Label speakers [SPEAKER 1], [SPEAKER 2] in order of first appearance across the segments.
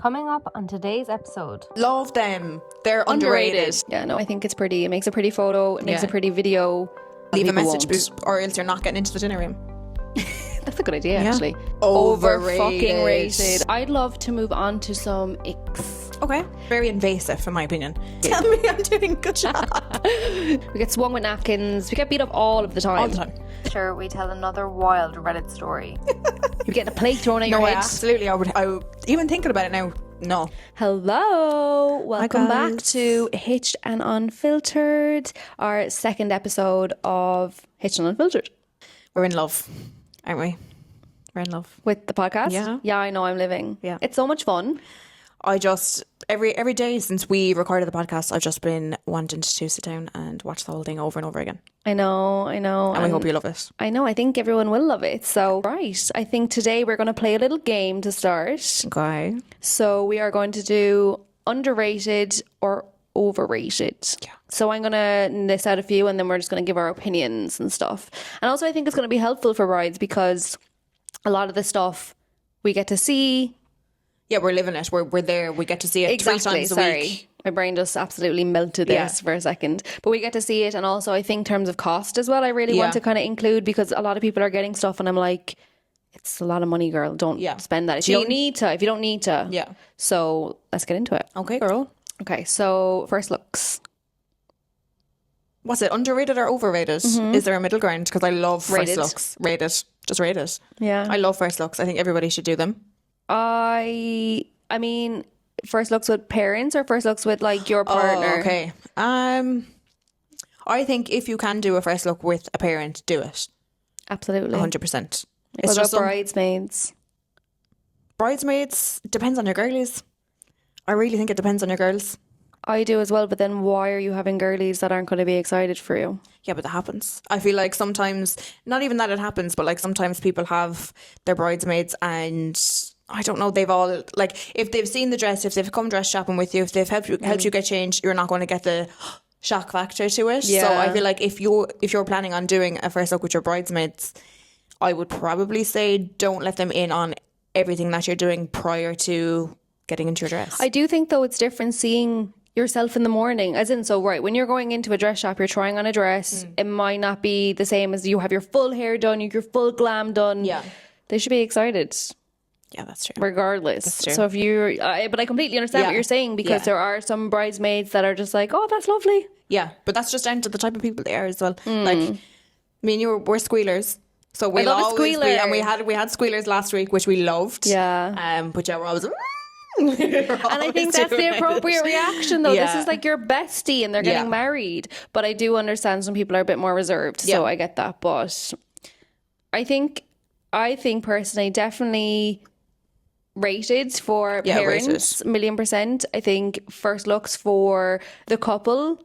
[SPEAKER 1] Coming up on today's episode.
[SPEAKER 2] Love them. They're underrated.
[SPEAKER 3] Yeah, no, I think it's pretty. It makes a pretty photo. It makes a pretty video.
[SPEAKER 2] Leave a message or else you're not getting into the dinner room.
[SPEAKER 3] That's a good idea, actually.
[SPEAKER 2] Overrated.
[SPEAKER 3] I'd love to move on to some Icks.
[SPEAKER 2] Okay. Very invasive, in my opinion. Tell me I'm doing a good job.
[SPEAKER 3] We get swung with napkins. We get beat up all of the time.
[SPEAKER 2] All the time.
[SPEAKER 1] Sure, we tell another wild Reddit story.
[SPEAKER 3] You get a plate thrown at your
[SPEAKER 2] No,
[SPEAKER 3] head.
[SPEAKER 2] absolutely. I would even thinking about it now. No.
[SPEAKER 3] Hello. Welcome back
[SPEAKER 2] guys.
[SPEAKER 3] to Hitched and Unfiltered, our second episode of Hitched and Unfiltered.
[SPEAKER 2] We're in love, aren't we? We're in love.
[SPEAKER 3] With the podcast?
[SPEAKER 2] Yeah.
[SPEAKER 3] Yeah, I know, I'm living.
[SPEAKER 2] Yeah.
[SPEAKER 3] It's so much fun.
[SPEAKER 2] I just every day since we recorded the podcast, I've just been wanting to sit down and watch the whole thing over and over again.
[SPEAKER 3] I know.
[SPEAKER 2] And we hope you love it.
[SPEAKER 3] I know. I think everyone will love it. So, right. I think today we're going to play a little game to start.
[SPEAKER 2] Okay.
[SPEAKER 3] So, we are going to do underrated or overrated.
[SPEAKER 2] Yeah.
[SPEAKER 3] So, I'm going to list out a few and then we're just going to give our opinions and stuff. And also, I think it's going to be helpful for brides because a lot of the stuff we get to see.
[SPEAKER 2] Yeah, we're living it. We're there. We get to see it 3 times a week.
[SPEAKER 3] My brain just absolutely melted this for a second. But we get to see it. And also, I think in terms of cost as well, I really want to kind of include because a lot of people are getting stuff and I'm like, it's a lot of money, girl. Don't spend that. If you don't need to.
[SPEAKER 2] Yeah.
[SPEAKER 3] So let's get into it.
[SPEAKER 2] Okay, girl.
[SPEAKER 3] Okay, so first looks.
[SPEAKER 2] What's it, underrated or overrated? Is there a middle ground? Because I love
[SPEAKER 3] Rated.
[SPEAKER 2] first looks. Rated. Just rated.
[SPEAKER 3] Yeah.
[SPEAKER 2] I love first looks. I think everybody should do them.
[SPEAKER 3] I mean, first looks with parents or first looks with like your partner?
[SPEAKER 2] Oh, okay. I think if you can do a first look with a parent, do it.
[SPEAKER 3] Absolutely.
[SPEAKER 2] 100%.
[SPEAKER 3] What about bridesmaids?
[SPEAKER 2] Bridesmaids, depends on your girlies. I really think it depends on your girls.
[SPEAKER 3] I do as well, but then why are you having girlies that aren't going to be excited for you?
[SPEAKER 2] Yeah, but that happens. I feel like sometimes, not even that it happens, but like sometimes people have their bridesmaids and I don't know, they've all, like, if they've seen the dress, if they've come dress shopping with you, if they've helped you get changed, you're not going to get the shock factor to it.
[SPEAKER 3] Yeah.
[SPEAKER 2] So I feel like if you're planning on doing a first look with your bridesmaids, I would probably say don't let them in on everything that you're doing prior to getting into your dress.
[SPEAKER 3] I do think though it's different seeing yourself in the morning, as in, so right, when you're going into a dress shop, you're trying on a dress, it might not be the same as you have your full hair done, your full glam done.
[SPEAKER 2] Yeah.
[SPEAKER 3] They should be excited.
[SPEAKER 2] Yeah, that's true.
[SPEAKER 3] Regardless.
[SPEAKER 2] That's true.
[SPEAKER 3] So if you're, but I completely understand what you're saying because there are some bridesmaids that are just like, oh, that's lovely.
[SPEAKER 2] Yeah, but that's just down to the type of people they are as well. Like, me and you we're squealers. So we'll
[SPEAKER 3] love a
[SPEAKER 2] always
[SPEAKER 3] squealer.
[SPEAKER 2] be, and we had squealers last week, which we loved.
[SPEAKER 3] Yeah.
[SPEAKER 2] But yeah, we're always.
[SPEAKER 3] And I think that's the appropriate reaction though. This is like your bestie and they're getting married. But I do understand some people are a bit more reserved. So I get that. But I think personally definitely rated for parents,
[SPEAKER 2] rated.
[SPEAKER 3] 1,000,000%. I think first looks for the couple,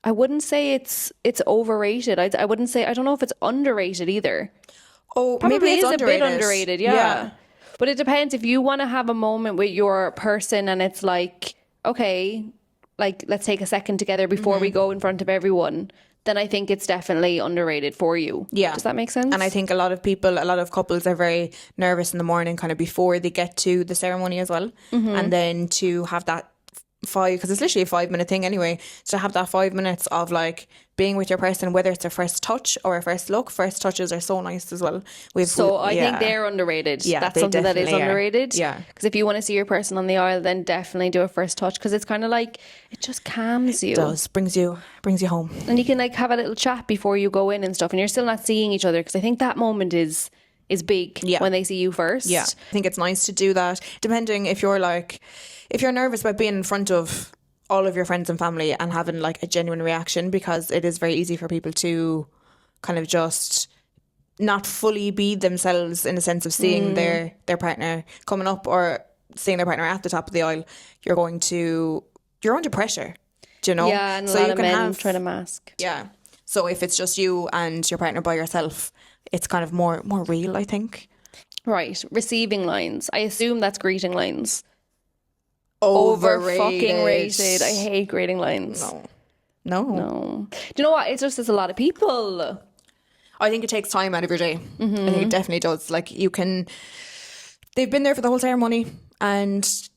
[SPEAKER 3] I wouldn't say it's overrated. I wouldn't say, I don't know if it's underrated either.
[SPEAKER 2] Oh,
[SPEAKER 3] Probably
[SPEAKER 2] maybe it's
[SPEAKER 3] is
[SPEAKER 2] underrated.
[SPEAKER 3] a bit underrated, yeah. But it depends if you want to have a moment with your person and it's like, okay, like let's take a second together before we go in front of everyone, then I think it's definitely underrated for you. Yeah. Does that make sense?
[SPEAKER 2] And I think a lot of couples are very nervous in the morning kind of before they get to the ceremony as well. And then to have that because it's literally a 5-minute thing anyway, to have that 5 minutes of like being with your person, whether it's a first touch or a first look. First touches are so nice as well. I
[SPEAKER 3] think they're underrated.
[SPEAKER 2] Yeah,
[SPEAKER 3] that's something that is underrated.
[SPEAKER 2] Yeah,
[SPEAKER 3] because if you want to see your person on the aisle, then definitely do a first touch because it's kind of like it just calms you.
[SPEAKER 2] It does, brings you home,
[SPEAKER 3] and you can like have a little chat before you go in and stuff, and you're still not seeing each other because I think that moment is big when they see you first.
[SPEAKER 2] Yeah, I think it's nice to do that. Depending if you're nervous about being in front of all of your friends and family and having like a genuine reaction, because it is very easy for people to kind of just not fully be themselves in the sense of seeing their partner coming up or seeing their partner at the top of the aisle. You're under pressure, do you know?
[SPEAKER 3] Yeah, and so a lot of men try to mask.
[SPEAKER 2] Yeah. So if it's just you and your partner by yourself, it's kind of more real, I think.
[SPEAKER 3] Right. Receiving lines. I assume that's greeting lines.
[SPEAKER 2] Overrated.
[SPEAKER 3] Fucking rated. I hate greeting lines.
[SPEAKER 2] No.
[SPEAKER 3] Do you know what? It's just there's a lot of people.
[SPEAKER 2] I think it takes time out of your day. I think it definitely does. Like they've been there for the whole ceremony and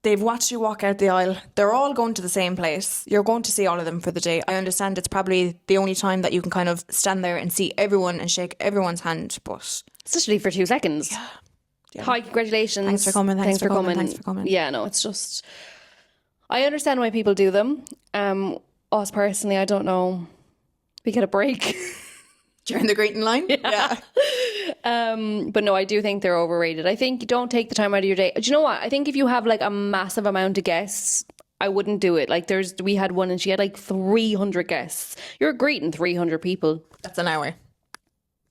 [SPEAKER 2] They've watched you walk out the aisle. They're all going to the same place. You're going to see all of them for the day. I understand it's probably the only time that you can kind of stand there and see everyone and shake everyone's hand, but
[SPEAKER 3] it's literally for 2 seconds.
[SPEAKER 2] Yeah.
[SPEAKER 3] Hi, congratulations.
[SPEAKER 2] Thanks for coming. Thanks for coming.
[SPEAKER 3] Yeah, no, it's just, I understand why people do them. Us personally, I don't know. We get a break.
[SPEAKER 2] During the greeting line? Yeah.
[SPEAKER 3] But no, I do think they're overrated. I think don't take the time out of your day. Do you know what? I think if you have like a massive amount of guests, I wouldn't do it. Like we had one and she had like 300 guests. You're greeting 300 people.
[SPEAKER 2] That's an hour.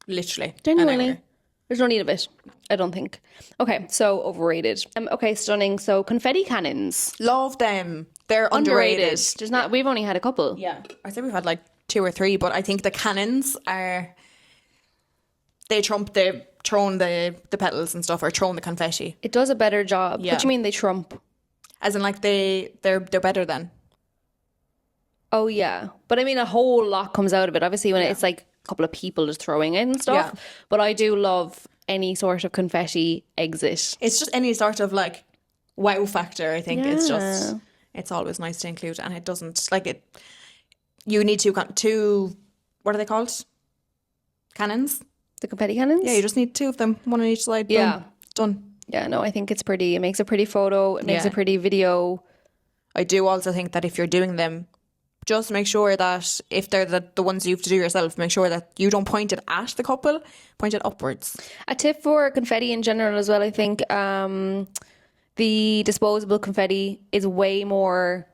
[SPEAKER 2] Literally.
[SPEAKER 3] Genuinely.
[SPEAKER 2] An hour.
[SPEAKER 3] There's no need of it. I don't think. Okay, so overrated. Okay, stunning. So confetti cannons.
[SPEAKER 2] Love them. They're underrated.
[SPEAKER 3] There's not. We've only had a couple.
[SPEAKER 2] Yeah. I think we've had like 2 or 3, but I think the cannons are, they trump the throwing the petals and stuff, or throwing the confetti.
[SPEAKER 3] It does a better job.
[SPEAKER 2] Yeah.
[SPEAKER 3] What do you mean they trump?
[SPEAKER 2] As in like they're better than.
[SPEAKER 3] Oh yeah. But I mean a whole lot comes out of it. Obviously when it's like a couple of people just throwing in stuff.
[SPEAKER 2] Yeah.
[SPEAKER 3] But I do love any sort of confetti exit.
[SPEAKER 2] It's just any sort of like wow factor, I think. It's just, it's always nice to include, and it doesn't like it. You need two, what are they called? Cannons?
[SPEAKER 3] The confetti cannons?
[SPEAKER 2] Yeah, you just need 2 of them, one on each side. Boom.
[SPEAKER 3] Yeah.
[SPEAKER 2] Done.
[SPEAKER 3] Yeah, no, I think it's pretty. It makes a pretty photo. It makes a pretty video.
[SPEAKER 2] I do also think that if you're doing them, just make sure that if they're the ones you have to do yourself, make sure that you don't point it at the couple, point it upwards.
[SPEAKER 3] A tip for confetti in general as well, I think the disposable confetti is way more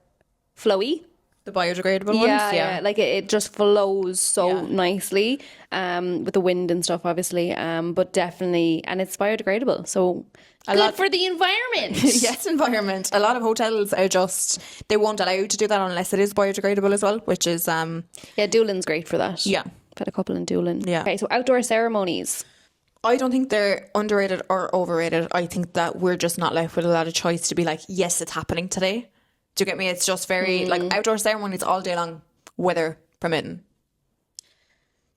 [SPEAKER 3] flowy.
[SPEAKER 2] The biodegradable ones?
[SPEAKER 3] Yeah. Like it just flows so nicely with the wind and stuff, obviously. But definitely, and it's biodegradable. So good for the environment.
[SPEAKER 2] Yes, environment. A lot of hotels are just, they won't allow you to do that unless it is biodegradable as well, which is...
[SPEAKER 3] Yeah, Doolin's great for that.
[SPEAKER 2] Yeah.
[SPEAKER 3] I've had a couple in Doolin.
[SPEAKER 2] Yeah.
[SPEAKER 3] Okay, so outdoor ceremonies.
[SPEAKER 2] I don't think they're underrated or overrated. I think that we're just not left with a lot of choice to be like, yes, it's happening today. Do you get me? It's just very, like, outdoor ceremonies all day long, weather permitting.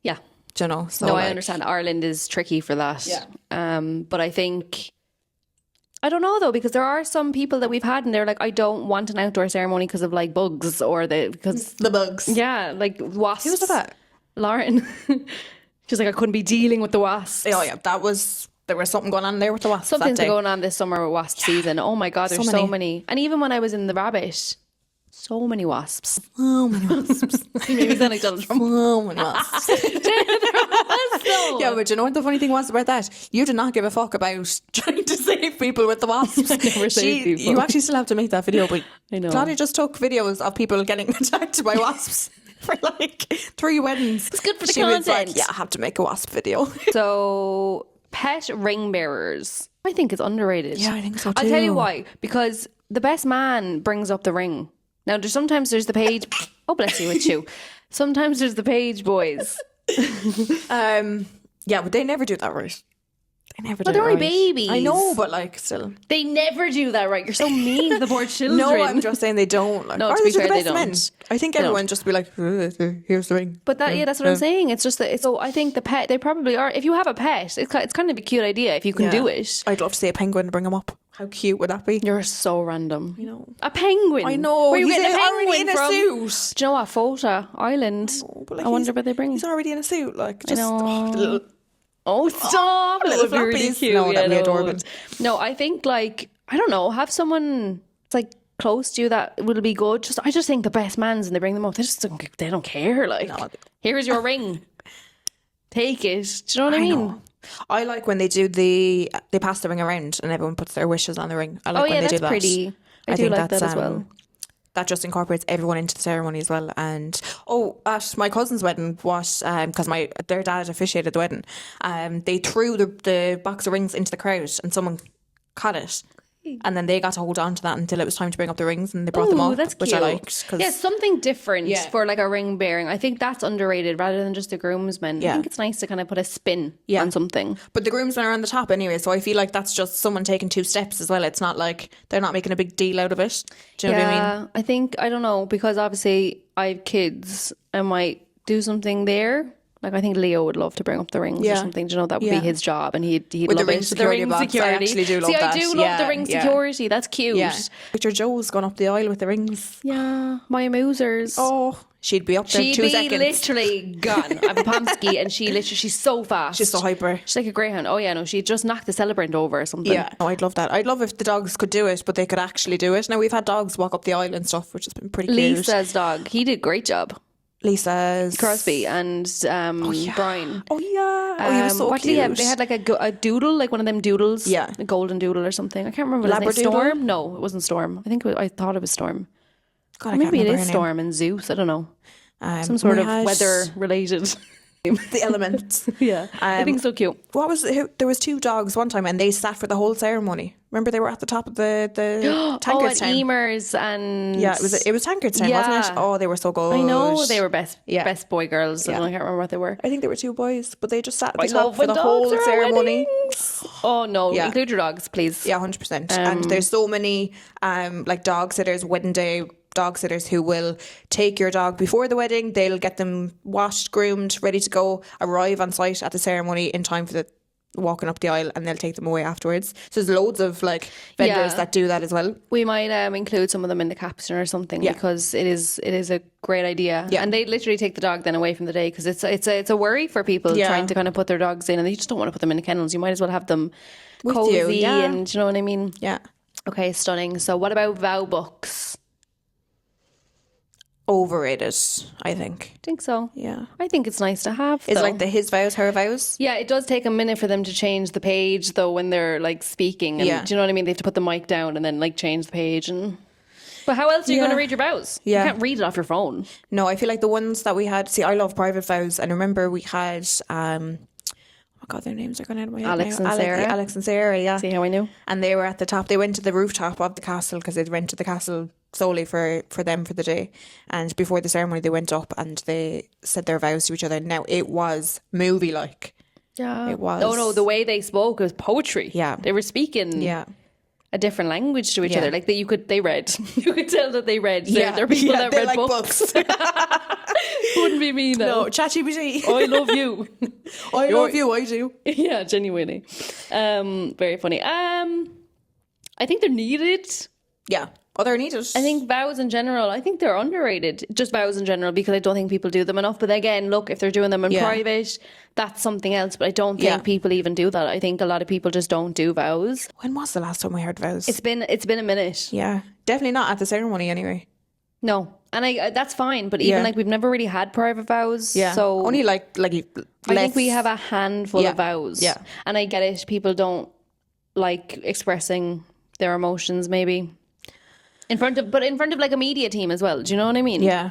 [SPEAKER 3] Yeah.
[SPEAKER 2] Do you know? So
[SPEAKER 3] no, I understand. Ireland is tricky for that.
[SPEAKER 2] Yeah.
[SPEAKER 3] But I think... I don't know, though, because there are some people that we've had and they're like, I don't want an outdoor ceremony because of, like, bugs or because...
[SPEAKER 2] The bugs.
[SPEAKER 3] Yeah, like wasps.
[SPEAKER 2] Who was that?
[SPEAKER 3] Lauren. She's like, I couldn't be dealing with the wasps.
[SPEAKER 2] Oh, yeah. There was something going on there with the wasps.
[SPEAKER 3] Something's going on this summer with wasp season. Oh my God, there's so many. And even when I was in the rabbit, so many wasps.
[SPEAKER 2] So many wasps.
[SPEAKER 3] Maybe sound like Donald Trump.
[SPEAKER 2] So many wasps. Yeah, but you know what the funny thing was about that? You did not give a fuck about trying to save people with the wasps.
[SPEAKER 3] I never saved people.
[SPEAKER 2] You actually still have to make that video, but
[SPEAKER 3] I know.
[SPEAKER 2] Claudia just took videos of people getting attacked by wasps for like 3 weddings.
[SPEAKER 3] It's good for the
[SPEAKER 2] she
[SPEAKER 3] content.
[SPEAKER 2] was like, yeah, I have to make a wasp video.
[SPEAKER 3] So, pet ring bearers. I think it's underrated.
[SPEAKER 2] Yeah, I think so too.
[SPEAKER 3] I'll tell you why. Because the best man brings up the ring. Now, sometimes there's the page... Oh, bless you, it's you. Sometimes there's the page boys.
[SPEAKER 2] Yeah, but they never do that right. They never do
[SPEAKER 3] But they're
[SPEAKER 2] it
[SPEAKER 3] only
[SPEAKER 2] right.
[SPEAKER 3] babies.
[SPEAKER 2] I know, but like still.
[SPEAKER 3] They never do that right. You're so mean to the poor children.
[SPEAKER 2] No, I'm just saying they don't. Like,
[SPEAKER 3] No, to be fair, they
[SPEAKER 2] the best men.
[SPEAKER 3] don't.
[SPEAKER 2] I think everyone just be like, here's the ring.
[SPEAKER 3] But that's what I'm saying. It's just that. So I think the pet, they probably are. If you have a pet, it's kind of a cute idea if you can do it.
[SPEAKER 2] I'd love to see a penguin and bring him up. How cute would that be?
[SPEAKER 3] You're so random.
[SPEAKER 2] You know,
[SPEAKER 3] a penguin.
[SPEAKER 2] I know.
[SPEAKER 3] Where are you
[SPEAKER 2] He's
[SPEAKER 3] getting a
[SPEAKER 2] already
[SPEAKER 3] penguin
[SPEAKER 2] in
[SPEAKER 3] from?
[SPEAKER 2] a suit.
[SPEAKER 3] Do you know what? Fota Island.
[SPEAKER 2] But, like,
[SPEAKER 3] I wonder where they bring.
[SPEAKER 2] He's already in a suit. Like, just
[SPEAKER 3] know. Oh, stop!
[SPEAKER 2] little
[SPEAKER 3] That would be really
[SPEAKER 2] flappies.
[SPEAKER 3] cute.
[SPEAKER 2] No, that'd be
[SPEAKER 3] no.
[SPEAKER 2] adorable.
[SPEAKER 3] No, I think like I don't know. Have someone like close to you that will be good. I just think the best man's and they bring them up. They don't care. Like, here's your ring. Take it. Do you know what I mean?
[SPEAKER 2] Know. I like when they do they pass the ring around and everyone puts their wishes on the ring. I like when they do that.
[SPEAKER 3] That's pretty. I do
[SPEAKER 2] think
[SPEAKER 3] like
[SPEAKER 2] that's,
[SPEAKER 3] that as well.
[SPEAKER 2] That just incorporates everyone into the ceremony as well. And at my cousin's wedding, because their dad officiated the wedding, they threw the box of rings into the crowd and someone caught it. And then they got to hold on to that until it was time to bring up the rings, and they brought them up,
[SPEAKER 3] that's
[SPEAKER 2] which
[SPEAKER 3] cute.
[SPEAKER 2] I liked.
[SPEAKER 3] Yeah, something different for like a ring bearing. I think that's underrated rather than just the groomsmen. I think it's nice to kind of put a spin on something.
[SPEAKER 2] But the groomsmen are on the top anyway, so I feel like that's just someone taking 2 steps as well. It's not like they're not making a big deal out of it. Do you know what I mean?
[SPEAKER 3] I think, I don't know, because obviously I have kids, I might do something there. Like, I think Leo would love to bring up the rings or something. Do you know, that would be his job, and he'd
[SPEAKER 2] With
[SPEAKER 3] love
[SPEAKER 2] the ring
[SPEAKER 3] it.
[SPEAKER 2] security box, I actually do love that.
[SPEAKER 3] I do love the ring security. That's cute.
[SPEAKER 2] Yeah. Picture Joe's gone up the aisle with the rings.
[SPEAKER 3] Yeah, my amusers.
[SPEAKER 2] Oh, she'd be up there in 2 seconds.
[SPEAKER 3] She'd be literally gone. I'm a Pomsky, and she's so fast.
[SPEAKER 2] She's so hyper.
[SPEAKER 3] She's like a greyhound. Oh yeah, no, she'd just knock the celebrant over or something.
[SPEAKER 2] Yeah, no, I'd love that. I'd love if the dogs could do it, but they could actually do it. Now, we've had dogs walk up the aisle and stuff, which has been pretty cute.
[SPEAKER 3] Lisa's dog, he did a great job.
[SPEAKER 2] Lisa's
[SPEAKER 3] Crosby and Brian.
[SPEAKER 2] Oh yeah, he was so
[SPEAKER 3] what
[SPEAKER 2] cute.
[SPEAKER 3] Did he have? They had like a doodle, like one of them doodles.
[SPEAKER 2] Yeah,
[SPEAKER 3] a golden doodle or something. I can't remember. His name. Storm? No, it wasn't Storm. I thought it was Storm.
[SPEAKER 2] God,
[SPEAKER 3] maybe it is Storm and Zeus. I don't know. Some sort of weather related.
[SPEAKER 2] The elements.
[SPEAKER 3] Yeah, I think so cute.
[SPEAKER 2] What was it? There was 2 dogs one time, and they sat for the whole ceremony. Remember, they were at the top of the Tankard's Town.
[SPEAKER 3] Emer's and
[SPEAKER 2] it was Tankard's Town, wasn't it? Oh, they were so good.
[SPEAKER 3] I know they were best boy girls. I can't remember what they were.
[SPEAKER 2] I think they were 2 boys, but they just sat at the top for the whole ceremony.
[SPEAKER 3] Oh no, include your dogs, please.
[SPEAKER 2] Yeah, 100%. And there's so many like dog sitters, wedding day dog sitters who will take your dog before the wedding. They'll get them washed, groomed, ready to go, arrive on site at the ceremony in time for the walking up the aisle, and they'll take them away afterwards. So there's loads of like vendors that do that as well.
[SPEAKER 3] We might include some of them in the caption or something because it is a great idea. And they literally take the dog then away from the day because it's a worry for people trying to kind of put their dogs in, and they just don't want to put them in the kennels. You might as well have them with cozy and you know what I mean. Yeah. Okay, stunning. So what about vow books?
[SPEAKER 2] Overrated, I think.
[SPEAKER 3] I think so.
[SPEAKER 2] Yeah.
[SPEAKER 3] I think it's nice to have.
[SPEAKER 2] It's like the his vows, her vows.
[SPEAKER 3] Yeah, it does take a minute for them to change the page though when they're like speaking. And do you know what I mean? They have to put the mic down and then like change the page. But how else are you going to read your vows? Yeah. You can't read it off your phone.
[SPEAKER 2] No, I feel like the ones that we had, see, I love private vows, and I remember we had oh my God, their names are going out of my head.
[SPEAKER 3] Alex and Sarah,
[SPEAKER 2] yeah.
[SPEAKER 3] See how I knew?
[SPEAKER 2] And they were at the top. They went to the rooftop of the castle because they'd rented the castle solely for them for the day. And before the ceremony, they went up and they said their vows to each other. Now, it was movie-like.
[SPEAKER 3] Yeah.
[SPEAKER 2] It was.
[SPEAKER 3] Oh, no, the way they spoke was poetry. Yeah. They were speaking a different language to each other. Like, they read. You could tell that they read. They're people that read like books. Wouldn't be me, though.
[SPEAKER 2] No, ChatGPT.
[SPEAKER 3] I love you.
[SPEAKER 2] I love you, I do.
[SPEAKER 3] Yeah, genuinely. Very funny. I think they're needed.
[SPEAKER 2] Yeah. Oh, they're needed.
[SPEAKER 3] I think vows in general, I think they're underrated. Just vows in general, because I don't think people do them enough. But again, look, if they're doing them in private, that's something else. But I don't think people even do that. I think a lot of people just don't do vows.
[SPEAKER 2] When was the last time I heard vows?
[SPEAKER 3] It's been a minute.
[SPEAKER 2] Yeah. Definitely not at the ceremony anyway.
[SPEAKER 3] No. And that's fine. But even like we've never really had private vows.
[SPEAKER 2] Yeah.
[SPEAKER 3] So
[SPEAKER 2] only like
[SPEAKER 3] I think we have a handful of vows. Yeah. And I get it. People don't like expressing their emotions maybe. In front of like a media team as well. Do you know what I mean?
[SPEAKER 2] Yeah.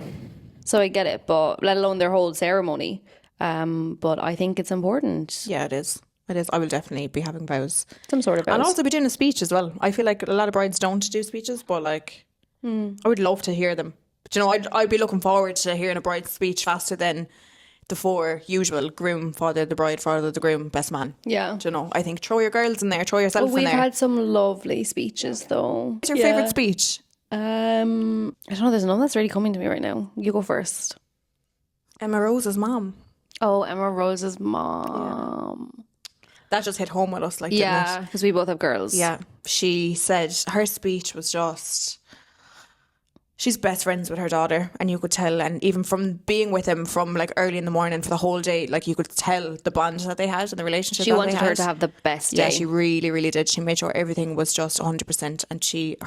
[SPEAKER 3] So I get it, but let alone their whole ceremony. But I think it's important.
[SPEAKER 2] Yeah, it is. It is. I will definitely be having vows.
[SPEAKER 3] Some sort of vows.
[SPEAKER 2] And also be doing a speech as well. I feel like a lot of brides don't do speeches, but like I would love to hear them. But you know, I'd be looking forward to hearing a bride's speech faster than the 4 usual: groom, father the bride, father the groom, best man.
[SPEAKER 3] Yeah.
[SPEAKER 2] Do you know, I think throw your girls in there, throw yourself in there.
[SPEAKER 3] We've had some lovely speeches though.
[SPEAKER 2] What's your favourite speech?
[SPEAKER 3] I don't know, there's none that's really coming to me right now. You go first.
[SPEAKER 2] Emma Rose's mom.
[SPEAKER 3] Oh, Emma Rose's mom.
[SPEAKER 2] Yeah. That just hit home with us, like,
[SPEAKER 3] yeah, because we both have girls.
[SPEAKER 2] Yeah. She said her speech was just... She's best friends with her daughter, and you could tell, and even from being with him from like early in the morning for the whole day, like you could tell the bond that they had and the relationship.
[SPEAKER 3] She wanted her to have the best day.
[SPEAKER 2] Yeah, she really, really did. She made sure everything was just 100%. And she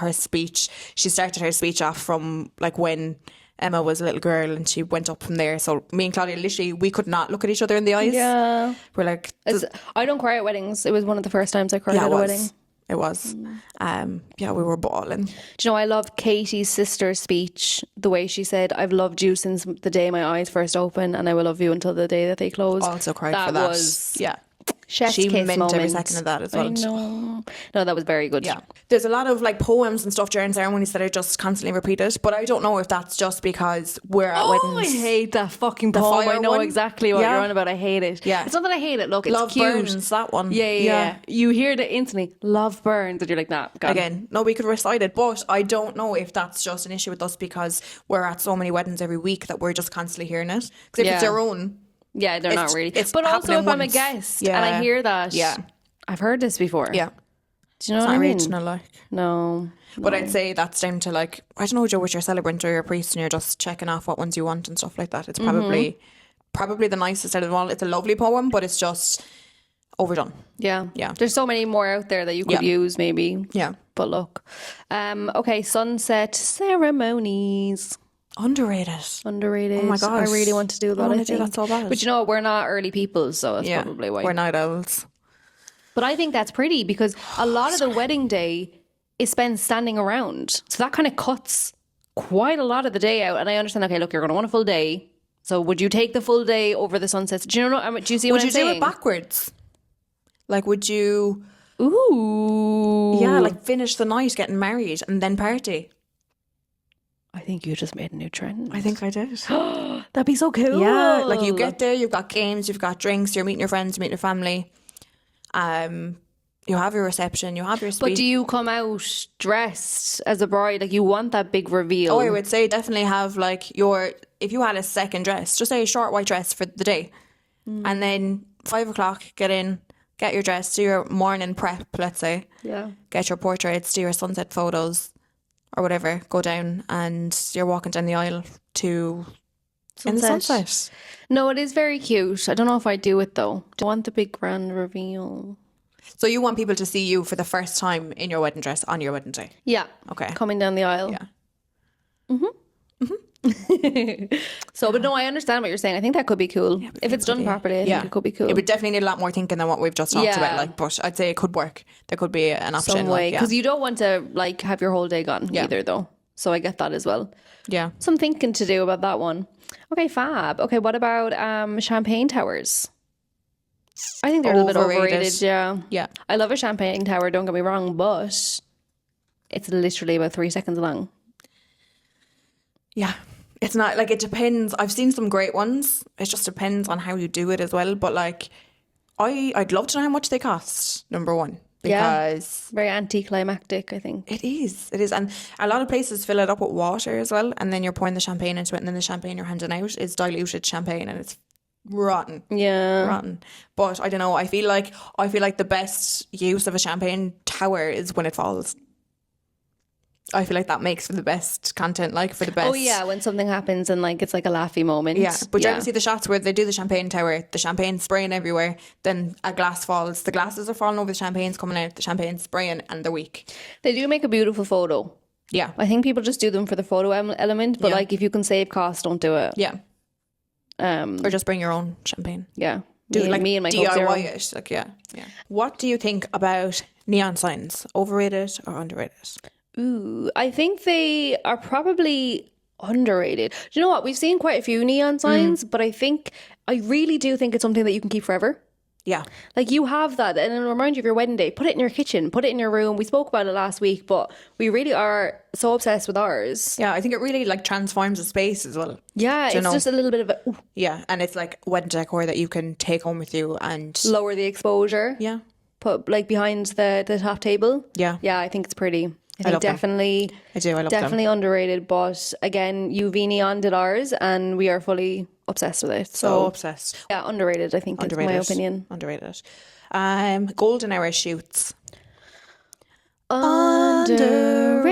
[SPEAKER 2] started her speech off from like when Emma was a little girl, and she went up from there. So me and Claudia, literally, we could not look at each other in the eyes. Yeah, we're like,
[SPEAKER 3] I don't cry at weddings. It was one of the first times I cried at a wedding.
[SPEAKER 2] It was. Yeah, we were bawling.
[SPEAKER 3] Do you know, I love Katie's sister's speech, the way she said, I've loved you since the day my eyes first opened, and I will love you until the day that they close.
[SPEAKER 2] Also cried for that. Was, yeah.
[SPEAKER 3] She meant
[SPEAKER 2] moment. Every second of that as well.
[SPEAKER 3] I know. No, that was very good.
[SPEAKER 2] Yeah. There's a lot of like poems and stuff during ceremonies that are just constantly repeated, but I don't know if that's just because we're at weddings.
[SPEAKER 3] I hate that fucking poem. I know exactly what you're on about. I hate it. Yeah. It's not that I hate it. Look, it's
[SPEAKER 2] Love
[SPEAKER 3] cute.
[SPEAKER 2] Burns, that one.
[SPEAKER 3] Yeah. You hear it instantly. Love burns. And you're like, nah, gone.
[SPEAKER 2] Again, no, we could recite it, but I don't know if that's just an issue with us because we're at so many weddings every week that we're just constantly hearing it. Because if it's your own,
[SPEAKER 3] Yeah, they're not really. But also, if I'm a guest and I hear that, I've heard this before.
[SPEAKER 2] Yeah.
[SPEAKER 3] Do you know what I mean?
[SPEAKER 2] It's not original, like.
[SPEAKER 3] No.
[SPEAKER 2] But I'd say that's down to like, I don't know, Joe, with your celebrant or your priest and you're just checking off what ones you want and stuff like that. It's probably the nicest out of them all. It's a lovely poem, but it's just overdone.
[SPEAKER 3] Yeah.
[SPEAKER 2] Yeah.
[SPEAKER 3] There's so many more out there that you could use maybe.
[SPEAKER 2] Yeah.
[SPEAKER 3] But look. Okay, sunset ceremonies.
[SPEAKER 2] Underrated.
[SPEAKER 3] Oh my god. I really want to do that.
[SPEAKER 2] I want to do that so bad.
[SPEAKER 3] But you know what? We're not early people, so that's probably why.
[SPEAKER 2] We're night owls.
[SPEAKER 3] But I think that's pretty because a lot of the wedding day is spent standing around. So that kind of cuts quite a lot of the day out. And I understand, okay, look, you're going to want a full day. So would you take the full day over the sunsets? Do you know? Do you see what I'm saying?
[SPEAKER 2] Would you do it backwards? Like, would you...
[SPEAKER 3] Ooh.
[SPEAKER 2] Yeah, like finish the night getting married and then party.
[SPEAKER 3] I think you just made a new trend.
[SPEAKER 2] I think I did.
[SPEAKER 3] That'd be so cool.
[SPEAKER 2] Yeah, like you get there, you've got games, you've got drinks, you're meeting your friends, you're meeting your family. You have your reception, you have your speech.
[SPEAKER 3] But do you come out dressed as a bride? Like you want that big reveal?
[SPEAKER 2] Oh, I would say definitely have like if you had a second dress, just say a short white dress for the day. And then 5 o'clock, get in, get your dress, do your morning prep, let's say.
[SPEAKER 3] Yeah.
[SPEAKER 2] Get your portraits, do your sunset photos or whatever, go down and you're walking down the aisle to in the sunset.
[SPEAKER 3] No, it is very cute. I don't know if I do it though. Do I want the big grand reveal?
[SPEAKER 2] So you want people to see you for the first time in your wedding dress on your wedding day?
[SPEAKER 3] Yeah.
[SPEAKER 2] Okay.
[SPEAKER 3] Coming down the aisle.
[SPEAKER 2] Yeah.
[SPEAKER 3] So, but no, I understand what you're saying. I think that could be cool. Yeah, if it's done properly, I think it could be cool.
[SPEAKER 2] It would definitely need a lot more thinking than what we've just talked about. Like, but I'd say it could work. There could be an option.
[SPEAKER 3] Some way. Because you don't want to like have your whole day gone either though. So I get that as well.
[SPEAKER 2] Yeah.
[SPEAKER 3] Some thinking to do about that one. Okay, fab. Okay, what about champagne towers? I think they're a little bit overrated. Yeah.
[SPEAKER 2] Yeah.
[SPEAKER 3] I love a champagne tower, don't get me wrong, but it's literally about 3 seconds long.
[SPEAKER 2] Yeah. It's not like, it depends. I've seen some great ones. It just depends on how you do it as well. But like, I'd love to know how much they cost, number one. Because
[SPEAKER 3] very anticlimactic, I think.
[SPEAKER 2] It is. And a lot of places fill it up with water as well. And then you're pouring the champagne into it. And then the champagne you're handing out is diluted champagne. And it's rotten.
[SPEAKER 3] Yeah.
[SPEAKER 2] Rotten. But I don't know. I feel like the best use of a champagne tower is when it falls. I feel like that makes for the best content, like for the best.
[SPEAKER 3] Oh yeah, when something happens and like it's like a laughy moment.
[SPEAKER 2] Yeah, but you ever see the shots where they do the champagne tower, the champagne spraying everywhere, then a glass falls, the glasses are falling over, the champagne's coming out, the champagne's spraying, and they're weak.
[SPEAKER 3] They do make a beautiful photo.
[SPEAKER 2] Yeah.
[SPEAKER 3] I think people just do them for the photo element, but like if you can save costs, don't do it.
[SPEAKER 2] Yeah. Or just bring your own champagne.
[SPEAKER 3] Yeah.
[SPEAKER 2] Do
[SPEAKER 3] me and my
[SPEAKER 2] DIY it. Like, yeah. What do you think about neon signs? Overrated or underrated?
[SPEAKER 3] Ooh, I think they are probably underrated. Do you know what? We've seen quite a few neon signs, but I really do think it's something that you can keep forever.
[SPEAKER 2] Yeah.
[SPEAKER 3] Like you have that and it'll remind you of your wedding day. Put it in your kitchen, put it in your room. We spoke about it last week, but we really are so obsessed with ours.
[SPEAKER 2] Yeah, I think it really like transforms the space as well.
[SPEAKER 3] Yeah, it's just a little bit of a... Ooh.
[SPEAKER 2] Yeah, and it's like wedding decor that you can take home with you and...
[SPEAKER 3] Lower the exposure.
[SPEAKER 2] Yeah.
[SPEAKER 3] Put like behind the top table.
[SPEAKER 2] Yeah.
[SPEAKER 3] Yeah, I think it's pretty... I love definitely them. I do. I love definitely them. Underrated, but again, UV Neon did ours, and we are fully obsessed with it.
[SPEAKER 2] So obsessed.
[SPEAKER 3] Yeah, underrated. I think is my opinion.
[SPEAKER 2] Underrated. Golden hour shoots.
[SPEAKER 3] Underrated.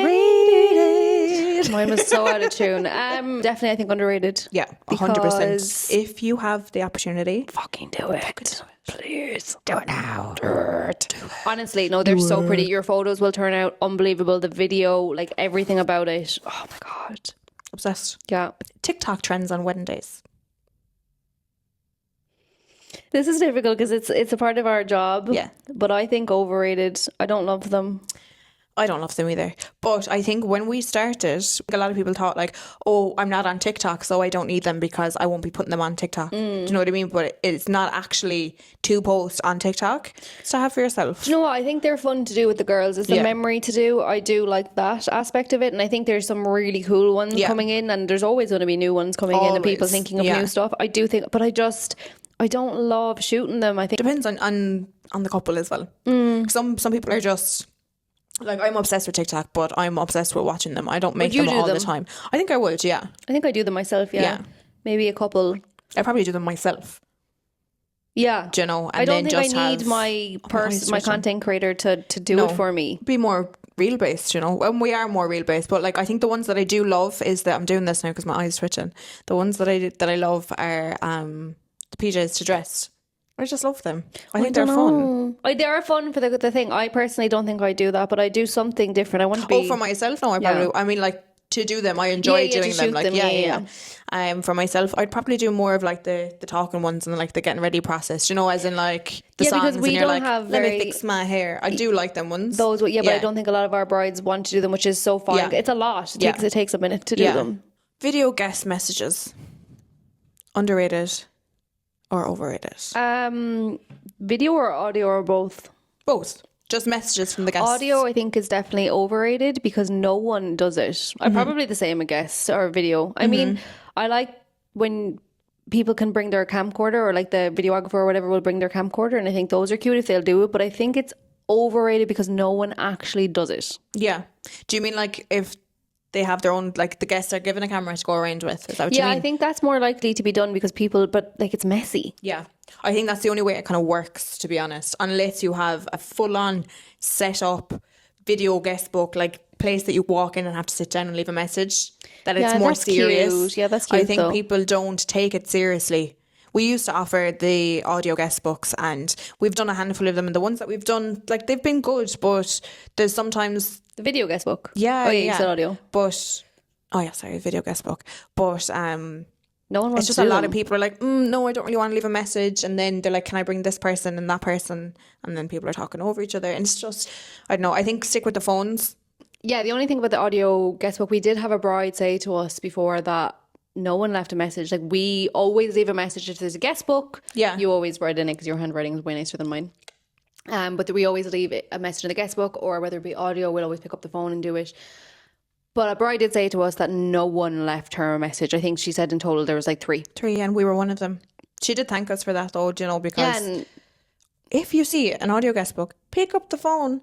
[SPEAKER 3] Mine was so out of tune. Definitely, I think underrated.
[SPEAKER 2] Yeah, 100%. If you have the opportunity,
[SPEAKER 3] fucking do it. Please do it now. Do it. Honestly, no, they're so pretty. Your photos will turn out unbelievable. The video, like everything about it. Oh my god,
[SPEAKER 2] obsessed.
[SPEAKER 3] Yeah.
[SPEAKER 2] TikTok trends on wedding days.
[SPEAKER 3] This is difficult because it's a part of our job.
[SPEAKER 2] Yeah,
[SPEAKER 3] but I think overrated. I don't love them.
[SPEAKER 2] I don't love them either. But I think when we started, a lot of people thought like, oh, I'm not on TikTok, so I don't need them because I won't be putting them on TikTok. Do you know what I mean? But it's not actually to post on TikTok. It's to have for yourself.
[SPEAKER 3] Do you know what? I think they're fun to do with the girls. It's a memory to do. I do like that aspect of it. And I think there's some really cool ones coming in. And there's always going to be new ones coming in and people thinking of new stuff. I do think, but I don't love shooting them. I think
[SPEAKER 2] depends on the couple as well. Some people are just... Like, I'm obsessed with TikTok, but I'm obsessed with watching them. I don't make them all the time. I think I would, yeah.
[SPEAKER 3] I think I do them myself, yeah. Maybe a couple.
[SPEAKER 2] I probably do them myself Yeah. Do you know? And
[SPEAKER 3] I don't
[SPEAKER 2] then
[SPEAKER 3] think
[SPEAKER 2] just
[SPEAKER 3] I need my content creator to do it for me.
[SPEAKER 2] Be more real based, you know. And we are more real based, but like I think the ones that I do love is that I'm doing this now because my eyes twitching. The ones that I love are the PJs to dress. I just love them. I think they're fun.
[SPEAKER 3] They are fun for the thing. I personally don't think I do that, but I do something different. I want to be.
[SPEAKER 2] Oh, for myself, no, I probably. I mean, like to do them, I enjoy doing them. Like for myself, I'd probably do more of like the talking ones and like the getting ready process. You know, as in like the songs
[SPEAKER 3] because we
[SPEAKER 2] and you're
[SPEAKER 3] don't
[SPEAKER 2] like,
[SPEAKER 3] have
[SPEAKER 2] let me fix my hair. I do like them ones.
[SPEAKER 3] Those, but I don't think a lot of our brides want to do them, which is so fun. It's a lot. It takes a minute to do them.
[SPEAKER 2] Video guest messages, underrated or overrated?
[SPEAKER 3] Video or audio or both?
[SPEAKER 2] Both. Just messages from the guests.
[SPEAKER 3] Audio, I think, is definitely overrated because no one does it. I'm probably the same, I guess, or video. I mean, I like when people can bring their camcorder, or like the videographer or whatever will bring their camcorder, and I think those are cute if they'll do it, but I think it's overrated because no one actually does it.
[SPEAKER 2] Yeah. Do you mean like if they have their own, like the guests are given a camera to go around with? Is that what you mean?
[SPEAKER 3] Yeah, I think that's more likely to be done because but like it's messy.
[SPEAKER 2] Yeah. I think that's the only way it kind of works, to be honest, unless you have a full-on set up video guest book, like place that you walk in and have to sit down and leave a message, that it's more serious.
[SPEAKER 3] Cute. Yeah, that's cute.
[SPEAKER 2] I think people don't take it seriously. We used to offer the audio guest books and we've done a handful of them, and the ones that we've done, like they've been good, but there's sometimes
[SPEAKER 3] the video guest book.
[SPEAKER 2] Yeah,
[SPEAKER 3] you said audio.
[SPEAKER 2] But video guest book. But
[SPEAKER 3] no one wants
[SPEAKER 2] it's just
[SPEAKER 3] to
[SPEAKER 2] a lot of people are like, no, I don't really want to leave a message, and then they're like, can I bring this person and that person, and then people are talking over each other, and it's just, I don't know, I think stick with the phones.
[SPEAKER 3] Yeah, the only thing about the audio guest book, we did have a bride say to us before that no one left a message. Like, we always leave a message if there's a guest book.
[SPEAKER 2] Yeah,
[SPEAKER 3] you always write in it because your handwriting is way nicer than mine. But we always leave a message in the guest book, or whether it be audio, we'll always pick up the phone and do it. But a bride did say to us that no one left her a message. I think she said in total there was like three,
[SPEAKER 2] and we were one of them. She did thank us for that though, you know, because if you see an audio guest book, pick up the phone,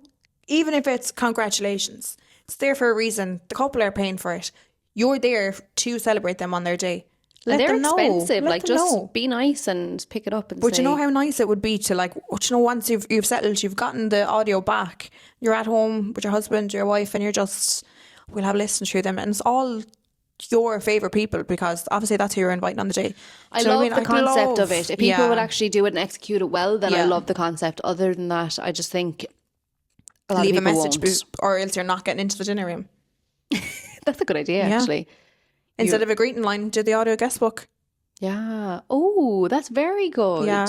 [SPEAKER 2] even if it's congratulations. It's there for a reason. The couple are paying for it. You're there to celebrate them on their day.
[SPEAKER 3] They're expensive. Like, just be nice and pick it up and
[SPEAKER 2] But you know how nice it would be to, like, you know, once you've settled, you've gotten the audio back, you're at home with your husband, your wife, and you're just, we'll have listened through them, and it's all your favourite people, because obviously that's who you're inviting on the day.
[SPEAKER 3] I love the concept of it. If people would actually do it and execute it well, then I love the concept. Other than that, I just think
[SPEAKER 2] leave a message or else you're not getting into the dinner room.
[SPEAKER 3] That's a good idea, actually.
[SPEAKER 2] Instead of a greeting line, do the audio guest book.
[SPEAKER 3] Yeah. Oh, that's very good. Yeah.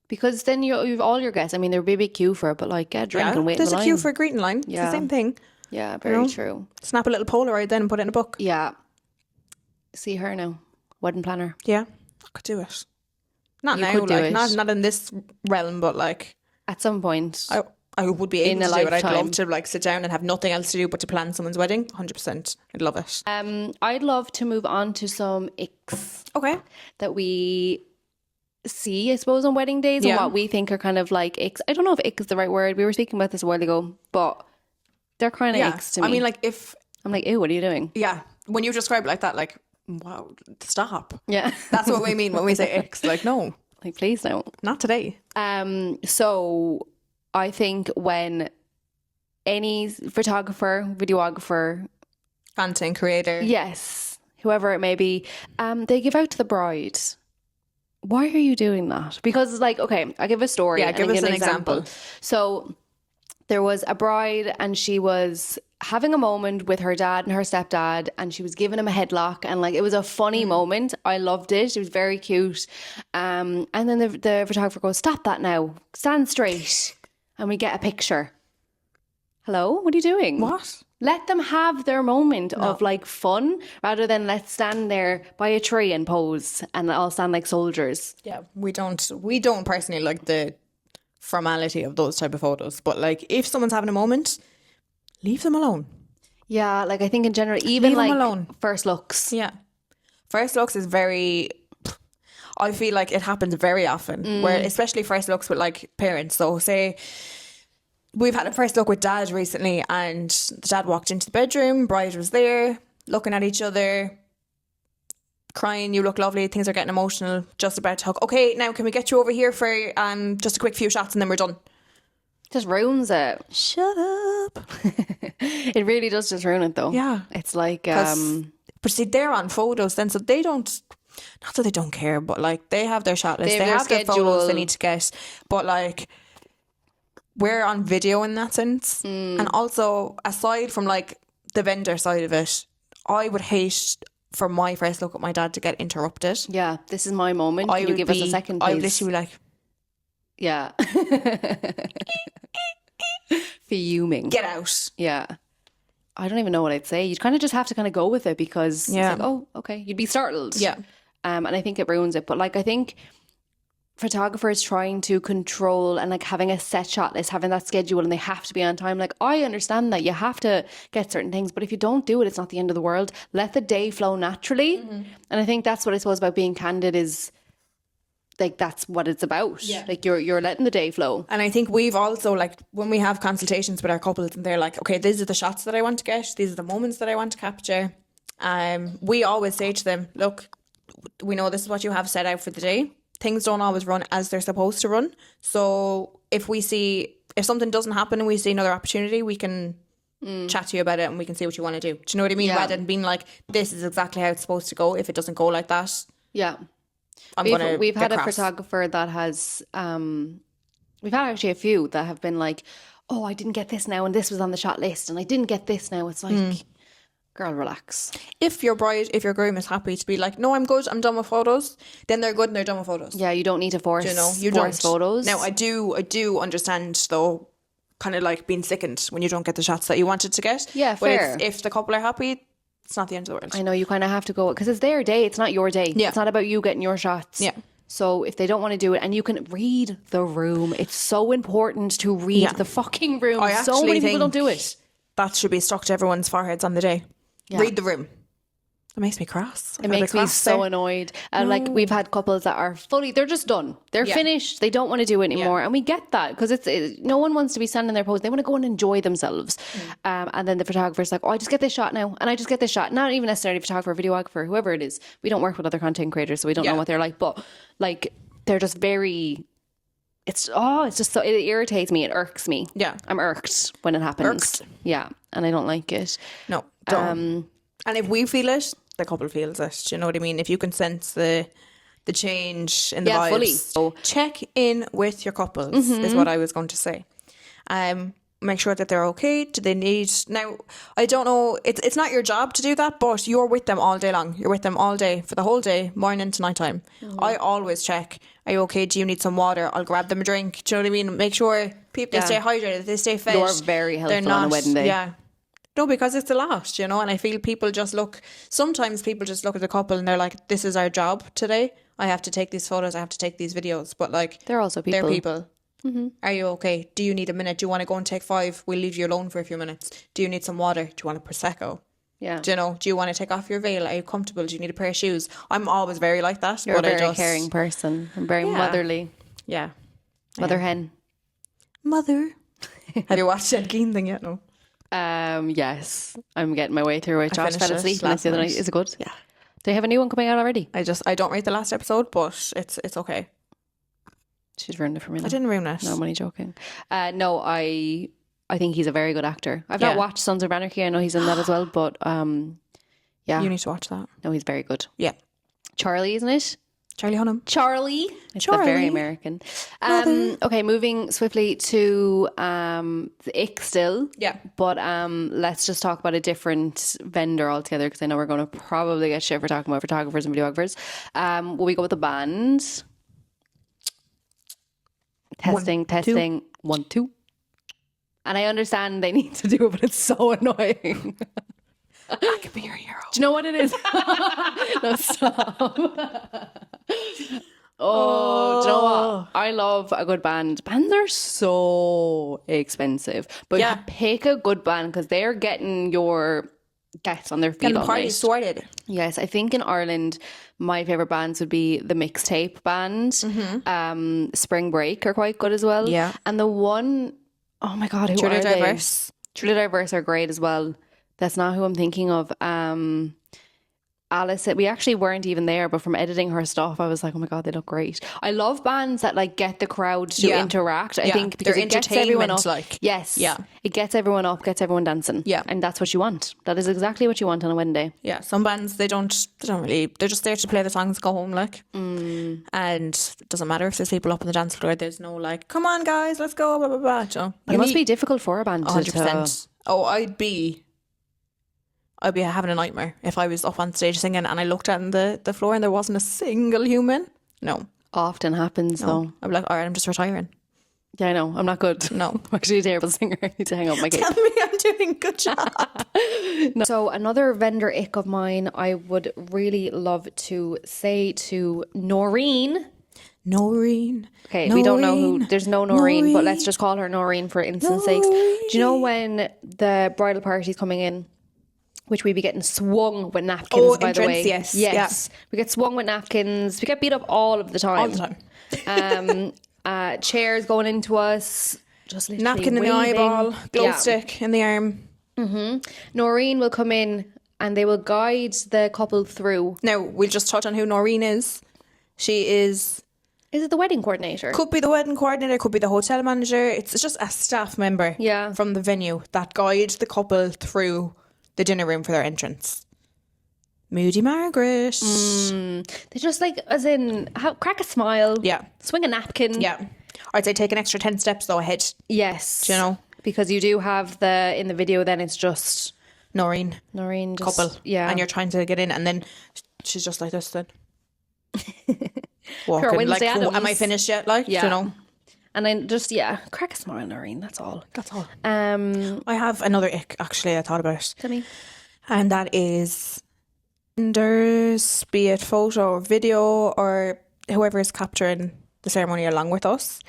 [SPEAKER 3] Because then you've all your guests. I mean, there'd be a big queue for it, but like, get a drink and wait in the line.
[SPEAKER 2] There's a queue for a greeting line. It's the same thing.
[SPEAKER 3] Yeah, very true.
[SPEAKER 2] Snap a little Polaroid then and put it in a book.
[SPEAKER 3] Yeah. See her now. Wedding planner.
[SPEAKER 2] Yeah. I could do it. Not now, like, not in this realm, but like
[SPEAKER 3] at some point.
[SPEAKER 2] I would be able to do it. I'd love to like sit down and have nothing else to do but to plan someone's wedding. 100%. I'd love it.
[SPEAKER 3] I'd love to move on to some icks.
[SPEAKER 2] Okay.
[SPEAKER 3] That we see, I suppose, on wedding days and what we think are kind of like icks. I don't know if ick is the right word. We were speaking about this a while ago, but they're kind of icks to me.
[SPEAKER 2] I mean, like, if
[SPEAKER 3] I'm like, ew, what are you doing?
[SPEAKER 2] Yeah. When you describe it like that, like, wow, stop.
[SPEAKER 3] Yeah.
[SPEAKER 2] That's what we mean when we say icks. Like, no.
[SPEAKER 3] Like, please no.
[SPEAKER 2] Not today.
[SPEAKER 3] So I think when any photographer, videographer,
[SPEAKER 2] content creator,
[SPEAKER 3] yes, whoever it may be, they give out to the bride. Why are you doing that? Because, like, okay, I'll give a story.
[SPEAKER 2] Yeah, give us an example.
[SPEAKER 3] So there was a bride and she was having a moment with her dad and her stepdad, and she was giving him a headlock, and like, it was a funny moment. I loved it. It was very cute. And then the photographer goes, stop that now. Stand straight. And we get a picture. Hello? What are you doing?
[SPEAKER 2] What?
[SPEAKER 3] Let them have their moment of like fun, rather than let's stand there by a tree and pose and all stand like soldiers.
[SPEAKER 2] Yeah, we don't personally like the formality of those type of photos. But like, if someone's having a moment, leave them alone.
[SPEAKER 3] Yeah, like, I think in general, even leave them alone. First looks.
[SPEAKER 2] Yeah. First looks is very, I feel like it happens very often, where especially first looks with like parents. So say we've had a first look with dad recently, and the dad walked into the bedroom, bride was there, looking at each other. crying, you look lovely, things are getting emotional, just about to hug. Okay, now can we get you over here for just a quick few shots and then we're done?
[SPEAKER 3] Just ruins it.
[SPEAKER 2] Shut up.
[SPEAKER 3] It really does just ruin it though.
[SPEAKER 2] Yeah.
[SPEAKER 3] It's like
[SPEAKER 2] but see, they're on photos then, so they don't, not that they don't care, but like they have their shot list, they have their photos they need to get, but like we're on video in that sense. And also, aside from like the vendor side of it, I would hate for my first look at my dad to get interrupted.
[SPEAKER 3] Yeah, this is my moment. Can you give us a second, please?
[SPEAKER 2] I would literally be like,
[SPEAKER 3] yeah. Fuming.
[SPEAKER 2] Get out.
[SPEAKER 3] Yeah. I don't even know what I'd say. You'd kind of just have to kind of go with it because it's like, oh, okay. You'd be startled.
[SPEAKER 2] Yeah.
[SPEAKER 3] And I think it ruins it. But like, I think photographers trying to control and like having a set shot list, having that schedule, and they have to be on time. Like, I understand that you have to get certain things, but if you don't do it, it's not the end of the world. Let the day flow naturally. And I think that's what I suppose about being candid is, like, that's what it's about. Yeah. Like you're letting the day flow.
[SPEAKER 2] And I think we've also, like, when we have consultations with our couples and they're like, okay, these are the shots that I want to get, these are the moments that I want to capture, we always say to them, look, we know this is what you have set out for the day. Things don't always run as they're supposed to run. So if something doesn't happen and we see another opportunity, we can chat to you about it and we can see what you want to do. Do you know what I mean?
[SPEAKER 3] Yeah.
[SPEAKER 2] Rather than being like, this is exactly how it's supposed to go. If it doesn't go like that,
[SPEAKER 3] yeah. We've had a photographer that has we've had actually a few that have been like, oh, I didn't get this now and this was on the shot list and I didn't get this now. It's like, girl, relax.
[SPEAKER 2] If your groom is happy to be like, no, I'm good, I'm done with photos, then they're good and they're done with photos.
[SPEAKER 3] Yeah, you don't need to force,
[SPEAKER 2] you
[SPEAKER 3] force
[SPEAKER 2] don't.
[SPEAKER 3] photos.
[SPEAKER 2] Now, I do understand though, kind of like being sickened when you don't get the shots that you wanted to get.
[SPEAKER 3] Yeah, fair.
[SPEAKER 2] But if the couple are happy, it's not the end of the world.
[SPEAKER 3] I know, you kind of have to go because it's their day. It's not your day.
[SPEAKER 2] Yeah.
[SPEAKER 3] It's not about you getting your shots.
[SPEAKER 2] Yeah.
[SPEAKER 3] So if they don't want to do it, and you can read the room, it's so important to read the fucking room. So many people don't do it.
[SPEAKER 2] That should be stuck to everyone's foreheads on the day. Yeah. Read the room. It makes me cross.
[SPEAKER 3] It makes me so annoyed. And like, we've had couples that are they're just done. They're finished. They don't want to do it anymore. Yeah. And we get that because no one wants to be standing there posing. They want to go and enjoy themselves. And then the photographer's like, oh, I just get this shot now. And I just get this shot. Not even necessarily photographer, videographer, whoever it is. We don't work with other content creators, so we don't know what they're like. But like, they're just very... It's just so... It irritates me. It irks me.
[SPEAKER 2] Yeah.
[SPEAKER 3] I'm irked when it happens.
[SPEAKER 2] Irked.
[SPEAKER 3] Yeah. And I don't like it.
[SPEAKER 2] No, don't. And if we feel it, the couple feels it. Do you know what I mean? If you can sense the change in the vibes.
[SPEAKER 3] Fully.
[SPEAKER 2] So check in with your couples is what I was going to say. Make sure that they're okay. Do they need... Now, I don't know, it's not your job to do that, but you're with them all day long. You're with them all day, for the whole day, morning to nighttime. I always check, are you okay? Do you need some water? I'll grab them a drink. Do you know what I mean? Make sure people stay hydrated, they stay fit.
[SPEAKER 3] You're very helpful on a wedding day.
[SPEAKER 2] Yeah. No, because it's a lot, you know, and I feel sometimes people just look at the couple and they're like, this is our job today. I have to take these photos, I have to take these videos. But like,
[SPEAKER 3] they're also people.
[SPEAKER 2] They're people. Are you okay? Do you need a minute? Do you want to go and take 5? We'll leave you alone for a few minutes. Do you need some water? Do you want a Prosecco?
[SPEAKER 3] Yeah.
[SPEAKER 2] Do you want to take off your veil? Are you comfortable? Do you need a pair of shoes? I'm always very like that.
[SPEAKER 3] You're a very caring person. I'm very motherly.
[SPEAKER 2] Yeah.
[SPEAKER 3] Mother hen.
[SPEAKER 2] Mother. Have you watched that Keen thing yet? No.
[SPEAKER 3] Yes. I'm getting my way through it. Josh fell asleep last night. Is it good?
[SPEAKER 2] Yeah.
[SPEAKER 3] Do they have a new one coming out already?
[SPEAKER 2] I don't rate the last episode, but it's okay.
[SPEAKER 3] She's ruined it for me now.
[SPEAKER 2] I didn't ruin it.
[SPEAKER 3] No, I'm only joking. No, I think he's a very good actor. I've not watched Sons of Anarchy. I know he's in that as well, but yeah.
[SPEAKER 2] You need to watch that.
[SPEAKER 3] No, he's very good.
[SPEAKER 2] Yeah.
[SPEAKER 3] Charlie, isn't it?
[SPEAKER 2] Charlie Hunnam.
[SPEAKER 3] Charlie. It's very American. Okay, moving swiftly to the Icks still.
[SPEAKER 2] Yeah.
[SPEAKER 3] But let's just talk about a different vendor altogether because I know we're going to probably get shit for talking about photographers and videographers. Will we go with the band? Testing. 1, 2. And I understand they need to do it, but it's so annoying.
[SPEAKER 2] I could be your hero.
[SPEAKER 3] Do you know what it is? No, stop. Do you know what? I love a good band. Bands are so expensive. But pick a good band because they're getting your guests on their feet.
[SPEAKER 2] Getting the party sorted.
[SPEAKER 3] Yes, I think in Ireland, my favourite bands would be the Mixtape Band. Spring Break are quite good as well.
[SPEAKER 2] Yeah.
[SPEAKER 3] And the one, oh my God, who
[SPEAKER 2] Truly
[SPEAKER 3] are
[SPEAKER 2] Diverse.
[SPEAKER 3] they? Truly Diverse are great as well. That's not who I'm thinking of. Alice, we actually weren't even there, but from editing her stuff, I was like, oh my God, they look great. I love bands that like get the crowd to interact. I think because it gets everyone up. Yes. Yeah. It gets everyone up, gets everyone dancing. Yeah. And that's what you want. That is exactly what you want on a wedding day.
[SPEAKER 2] Yeah. Some bands, they don't really, they're just there to play the songs, go home like. And it doesn't matter if there's people up on the dance floor. There's no like, come on guys, let's go, blah, blah, blah. You know?
[SPEAKER 3] It must be difficult for a band
[SPEAKER 2] 100%. Oh, I'd be having a nightmare if I was up on stage singing and I looked at the floor and there wasn't a single human. No.
[SPEAKER 3] Often happens though.
[SPEAKER 2] I'd be like, all right, I'm just retiring.
[SPEAKER 3] Yeah, I know. I'm not good.
[SPEAKER 2] No.
[SPEAKER 3] I'm actually a terrible singer. I need to hang up my cape.
[SPEAKER 2] Tell me I'm doing a good job.
[SPEAKER 3] No. So another vendor ick of mine, I would really love to say to Noreen. Okay, we don't know who. There's no Noreen, but let's just call her Noreen for instance sakes. Do you know when the bridal party's coming in? Which we be getting swung with napkins, by the way.
[SPEAKER 2] Yes.
[SPEAKER 3] Yeah. We get swung with napkins. We get beat up all of the time. Chairs going into us. Just literally
[SPEAKER 2] napkin in the eyeball, glow stick in the arm.
[SPEAKER 3] Noreen will come in and they will guide the couple through.
[SPEAKER 2] Now, we'll just touch on who Noreen is. She is...
[SPEAKER 3] Is it the wedding coordinator?
[SPEAKER 2] Could be the wedding coordinator, could be the hotel manager. It's just a staff member from the venue that guide the couple through the dinner room for their entrance. Moody Margaret.
[SPEAKER 3] They just like, as in, crack a smile. Yeah. Swing a napkin.
[SPEAKER 2] Yeah. I'd say take an extra 10 steps though ahead.
[SPEAKER 3] Yes.
[SPEAKER 2] Do you know?
[SPEAKER 3] Because you do have in the video then it's just... Noreen just,
[SPEAKER 2] couple. Yeah. And you're trying to get in and then she's just like this then. Walking like, am I finished yet? Like, you know?
[SPEAKER 3] And then just, crack a smile, Noreen. That's all.
[SPEAKER 2] I have another ick, actually, I thought about.
[SPEAKER 3] Tell me.
[SPEAKER 2] And that is vendors, be it photo or video or whoever is capturing the ceremony along with us,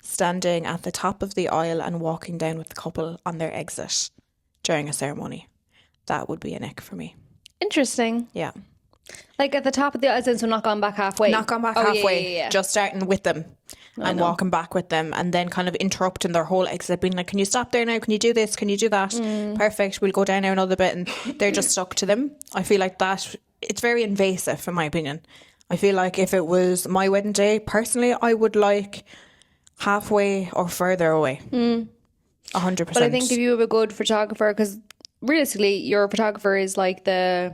[SPEAKER 2] standing at the top of the aisle and walking down with the couple on their exit during a ceremony. That would be an ick for me.
[SPEAKER 3] Interesting.
[SPEAKER 2] Yeah.
[SPEAKER 3] Like at the top of the aisle, so not gone back halfway.
[SPEAKER 2] Not gone back halfway. Yeah. Just starting with them and walking back with them and then kind of interrupting their whole exit, being like, can you stop there now? Can you do this? Can you do that? Perfect. We'll go down now another bit. And they're just stuck to them. I feel like that, it's very invasive in my opinion. I feel like if it was my wedding day, personally, I would like halfway or further away. 100%.
[SPEAKER 3] But I think if you have a good photographer, because realistically, your photographer is like I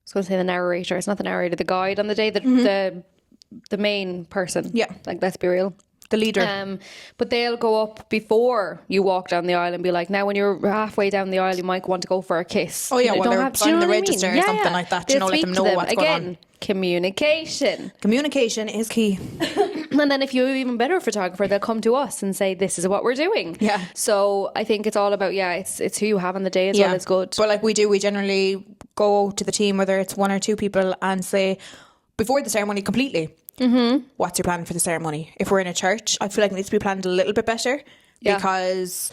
[SPEAKER 3] was going to say the narrator. It's not the narrator, the guide on the day, the main person. Yeah. Like, let's be real.
[SPEAKER 2] The leader.
[SPEAKER 3] But they'll go up before you walk down the aisle and be like, now when you're halfway down the aisle, you might want to go for a kiss.
[SPEAKER 2] Oh, yeah, well, they're on the register or something like that. You know, let them know what's going on.
[SPEAKER 3] Communication.
[SPEAKER 2] Communication is key.
[SPEAKER 3] And then if you have an even better photographer, they'll come to us and say, this is what we're doing.
[SPEAKER 2] Yeah.
[SPEAKER 3] So I think it's all about, it's who you have on the day as well. It's good.
[SPEAKER 2] But like we generally go to the team, whether it's one or two people, and say, before the ceremony completely, what's your plan for the ceremony? If we're in a church, I feel like it needs to be planned a little bit better because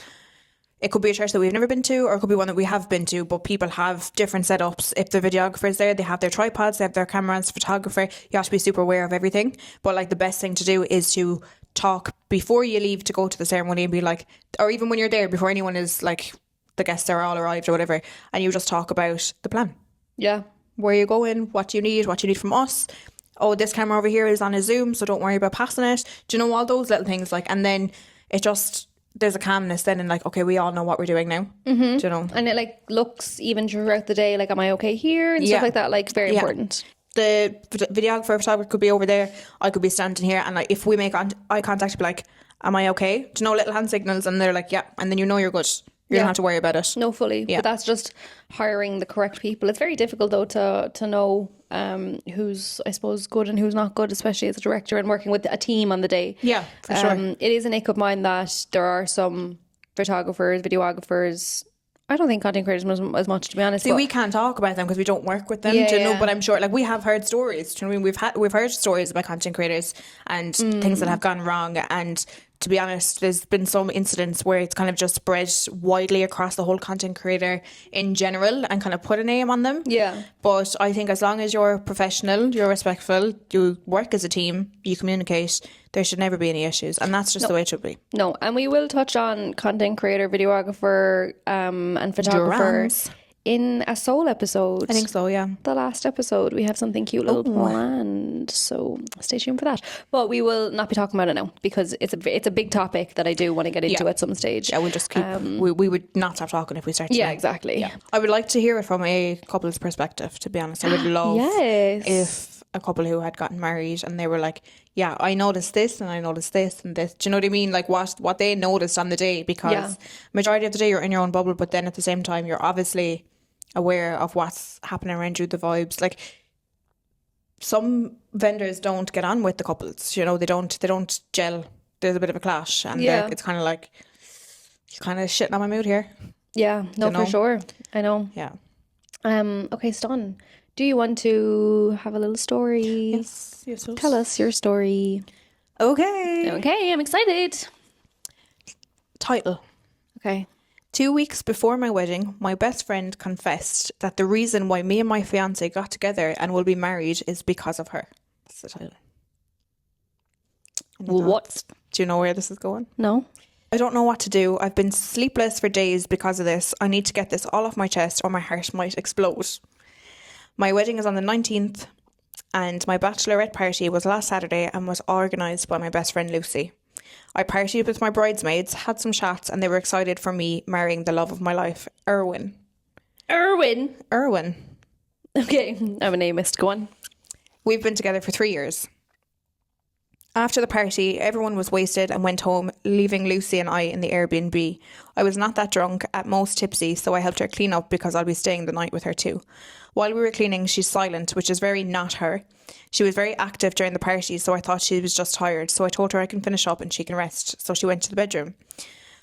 [SPEAKER 2] it could be a church that we've never been to, or it could be one that we have been to, but people have different setups. If the videographer's there, they have their tripods, they have their cameras, photographer. You have to be super aware of everything. But like the best thing to do is to talk before you leave to go to the ceremony and be like, or even when you're there, before anyone is like, the guests are all arrived or whatever, and you just talk about the plan.
[SPEAKER 3] Yeah.
[SPEAKER 2] Where you're going, what you need from us. Oh, this camera over here is on a zoom, so don't worry about passing it. Do you know, all those little things? Like, and then it just, there's a calmness then, and like, okay, we all know what we're doing now. Do you know?
[SPEAKER 3] And it like looks even throughout the day, like, am I okay here? And stuff like that, like, very important.
[SPEAKER 2] The videographer, photographer could be over there, I could be standing here, and like, if we make eye contact, be like, am I okay? Do you know, little hand signals, and they're like, yeah, and then you know you're good. You don't have to worry about it.
[SPEAKER 3] No, fully. Yeah. But that's just hiring the correct people. It's very difficult though to know who's, I suppose, good and who's not good, especially as a director and working with a team on the day.
[SPEAKER 2] Yeah, for sure.
[SPEAKER 3] It is an ick of mine that there are some photographers, videographers, I don't think content creators as much, to be honest.
[SPEAKER 2] See, we can't talk about them because we don't work with them, do you know? But I'm sure, like, we have heard stories. Do you know what I mean? We've heard stories about content creators and things that have gone wrong. And to be honest, there's been some incidents where it's kind of just spread widely across the whole content creator in general and kind of put a name on them.
[SPEAKER 3] Yeah.
[SPEAKER 2] But I think as long as you're professional, you're respectful, you work as a team, you communicate, there should never be any issues. And that's just the way it should be.
[SPEAKER 3] No, and we will touch on content creator, videographer and photographer in a soul episode.
[SPEAKER 2] I think so, yeah.
[SPEAKER 3] The last episode, we have something cute little planned, so stay tuned for that. But we will not be talking about it now because it's a big topic that I do want to get into at some stage.
[SPEAKER 2] Yeah, we'll just keep. We would not stop talking if we start.
[SPEAKER 3] Yeah, exactly.
[SPEAKER 2] Yeah. I would like to hear it from a couple's perspective. To be honest, I would love if a couple who had gotten married and they were like, yeah, I noticed this and I noticed this and this. Do you know what I mean? Like what they noticed on the day, because majority of the day you're in your own bubble, but then at the same time you're obviously aware of what's happening around you, the vibes. Like some vendors don't get on with the couples, you know, they don't gel. There's a bit of a clash, and it's kind of like, you're kind of shitting on my mood here.
[SPEAKER 3] Yeah, no, for sure. I know.
[SPEAKER 2] Yeah.
[SPEAKER 3] Okay, Stan, do you want to have a little story?
[SPEAKER 2] Yes.
[SPEAKER 3] Tell us your story. Okay, I'm excited.
[SPEAKER 2] Title.
[SPEAKER 3] Okay.
[SPEAKER 2] 2 weeks before my wedding, my best friend confessed that the reason why me and my fiance got together and will be married is because of her. That's the title.
[SPEAKER 3] What?
[SPEAKER 2] Do you know where this is going?
[SPEAKER 3] No.
[SPEAKER 2] I don't know what to do. I've been sleepless for days because of this. I need to get this all off my chest or my heart might explode. My wedding is on the 19th and my bachelorette party was last Saturday and was organised by my best friend Lucy. I partied with my bridesmaids, had some chats, and they were excited for me marrying the love of my life, Erwin.
[SPEAKER 3] Erwin? Okay, I have a name missed. Go on.
[SPEAKER 2] We've been together for 3 years. After the party, everyone was wasted and went home, leaving Lucy and I in the Airbnb. I was not that drunk, at most tipsy, so I helped her clean up because I'll be staying the night with her too. While we were cleaning, she's silent, which is very not her. She was very active during the party, so I thought she was just tired, so I told her I can finish up and she can rest, so she went to the bedroom.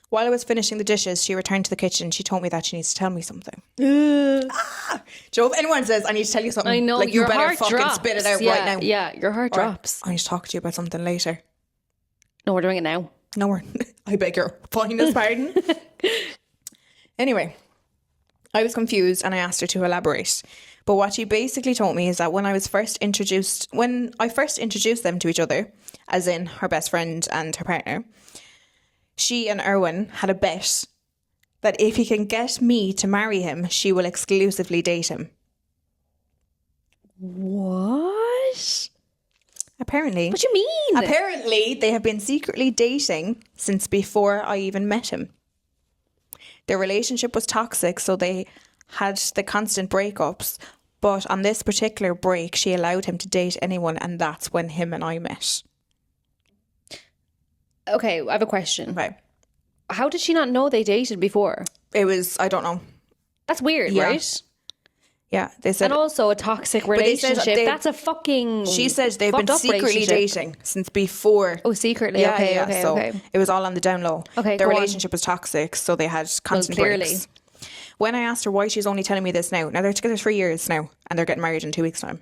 [SPEAKER 2] While I was finishing the dishes, she returned to the kitchen. She told me that she needs to tell me something. Do you know, if anyone says, I need to tell you something,
[SPEAKER 3] I know,
[SPEAKER 2] like,
[SPEAKER 3] your
[SPEAKER 2] you better
[SPEAKER 3] heart
[SPEAKER 2] fucking
[SPEAKER 3] drops.
[SPEAKER 2] spit it out right now.
[SPEAKER 3] Yeah, your heart drops.
[SPEAKER 2] I need to talk to you about something later.
[SPEAKER 3] No, we're doing it now.
[SPEAKER 2] No, I beg your finest pardon. Anyway, I was confused and I asked her to elaborate. But what she basically told me is that when I first introduced them to each other, as in her best friend and her partner, she and Erwin had a bet that if he can get me to marry him, she will exclusively date him.
[SPEAKER 3] What?
[SPEAKER 2] Apparently.
[SPEAKER 3] What do you mean?
[SPEAKER 2] Apparently, they have been secretly dating since before I even met him. Their relationship was toxic, so they had the constant breakups. But on this particular break, she allowed him to date anyone, and that's when him and I met.
[SPEAKER 3] Okay, I have a question.
[SPEAKER 2] Okay.
[SPEAKER 3] How did she not know they dated before?
[SPEAKER 2] It was, I don't know.
[SPEAKER 3] That's weird, right?
[SPEAKER 2] Yeah, they said.
[SPEAKER 3] And also a toxic relationship. That's a fucking.
[SPEAKER 2] She said they've been secretly dating since before.
[SPEAKER 3] Oh, secretly?
[SPEAKER 2] Yeah,
[SPEAKER 3] okay,
[SPEAKER 2] yeah.
[SPEAKER 3] okay,
[SPEAKER 2] So
[SPEAKER 3] okay.
[SPEAKER 2] it was all on the down low.
[SPEAKER 3] Okay,
[SPEAKER 2] their
[SPEAKER 3] go
[SPEAKER 2] relationship was toxic, so they had constant breaks. When I asked her why she's only telling me this now they're together 3 years now, and they're getting married in 2 weeks' time.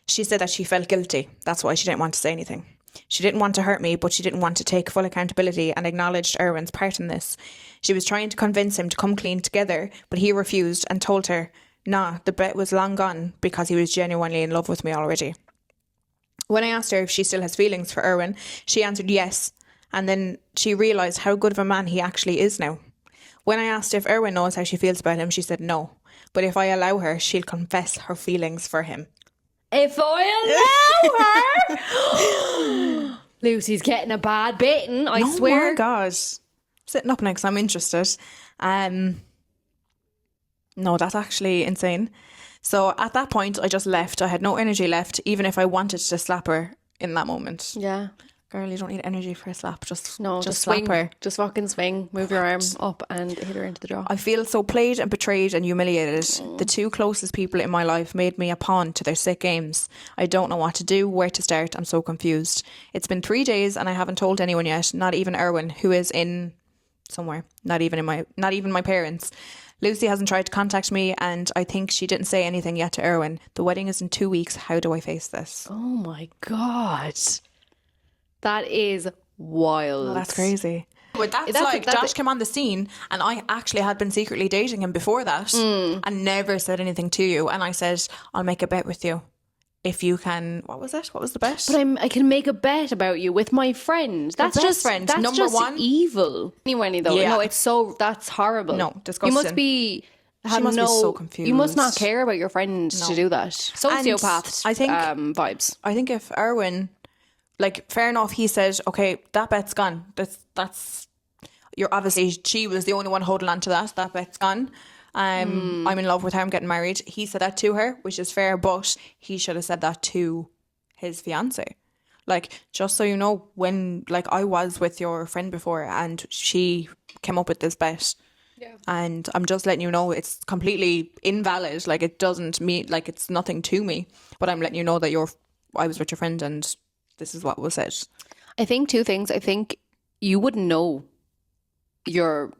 [SPEAKER 2] She said that she felt guilty. That's why she didn't want to say anything. She didn't want to hurt me, but she didn't want to take full accountability and acknowledged Erwin's part in this. She was trying to convince him to come clean together, but he refused and told her, nah, the bet was long gone because he was genuinely in love with me already. When I asked her if she still has feelings for Erwin, she answered yes, and then she realised how good of a man he actually is now. When I asked if Erwin knows how she feels about him, she said no, but if I allow her, she'll confess her feelings for him.
[SPEAKER 3] If I allow her? Lucy's getting a bad baiting, I swear.
[SPEAKER 2] Oh my God. Sitting up next, I'm interested. No, that's actually insane. So at that point, I just left. I had no energy left, even if I wanted to slap her in that moment.
[SPEAKER 3] Yeah.
[SPEAKER 2] Girl, you don't need energy for a slap. Just
[SPEAKER 3] slap
[SPEAKER 2] swing
[SPEAKER 3] her. Just fucking swing. Move your arm up and hit her into the jaw.
[SPEAKER 2] I feel so played and betrayed and humiliated. The two closest people in my life made me a pawn to their sick games. I don't know what to do, where to start. I'm so confused. It's been 3 days and I haven't told anyone yet. Not even Erwin, who is in somewhere. Not even my parents. Lucy hasn't tried to contact me and I think she didn't say anything yet to Erwin. The wedding is in 2 weeks. How do I face this?
[SPEAKER 3] Oh my God. That is wild.
[SPEAKER 2] Oh, that's crazy. But that's Josh came on the scene and I actually had been secretly dating him before that and never said anything to you. And I said, I'll make a bet with you. If you can, what was it? What was the bet?
[SPEAKER 3] But I can make a bet about you with my friend. That's just
[SPEAKER 2] friend.
[SPEAKER 3] That's
[SPEAKER 2] Number
[SPEAKER 3] just
[SPEAKER 2] one.
[SPEAKER 3] evil. Anyway, though,
[SPEAKER 2] Yeah.
[SPEAKER 3] no, that's horrible.
[SPEAKER 2] No, disgusting.
[SPEAKER 3] You must be
[SPEAKER 2] She must be so confused.
[SPEAKER 3] You must not care about your friend to do that. Sociopath
[SPEAKER 2] I think,
[SPEAKER 3] vibes.
[SPEAKER 2] I think if Erwin, like, fair enough, he said, okay, that bet's gone. That's you're obviously, she was the only one holding on to that bet's gone. I'm in love with her, I'm getting married. He said that to her, which is fair, but he should have said that to his fiance. Like, just so you know, when, like, I was with your friend before and she came up with this bet. Yeah. And I'm just letting you know it's completely invalid. Like, it doesn't mean, like, it's nothing to me. But I'm letting you know that I was with your friend and this is what was said.
[SPEAKER 3] I think two things. I think you wouldn't know your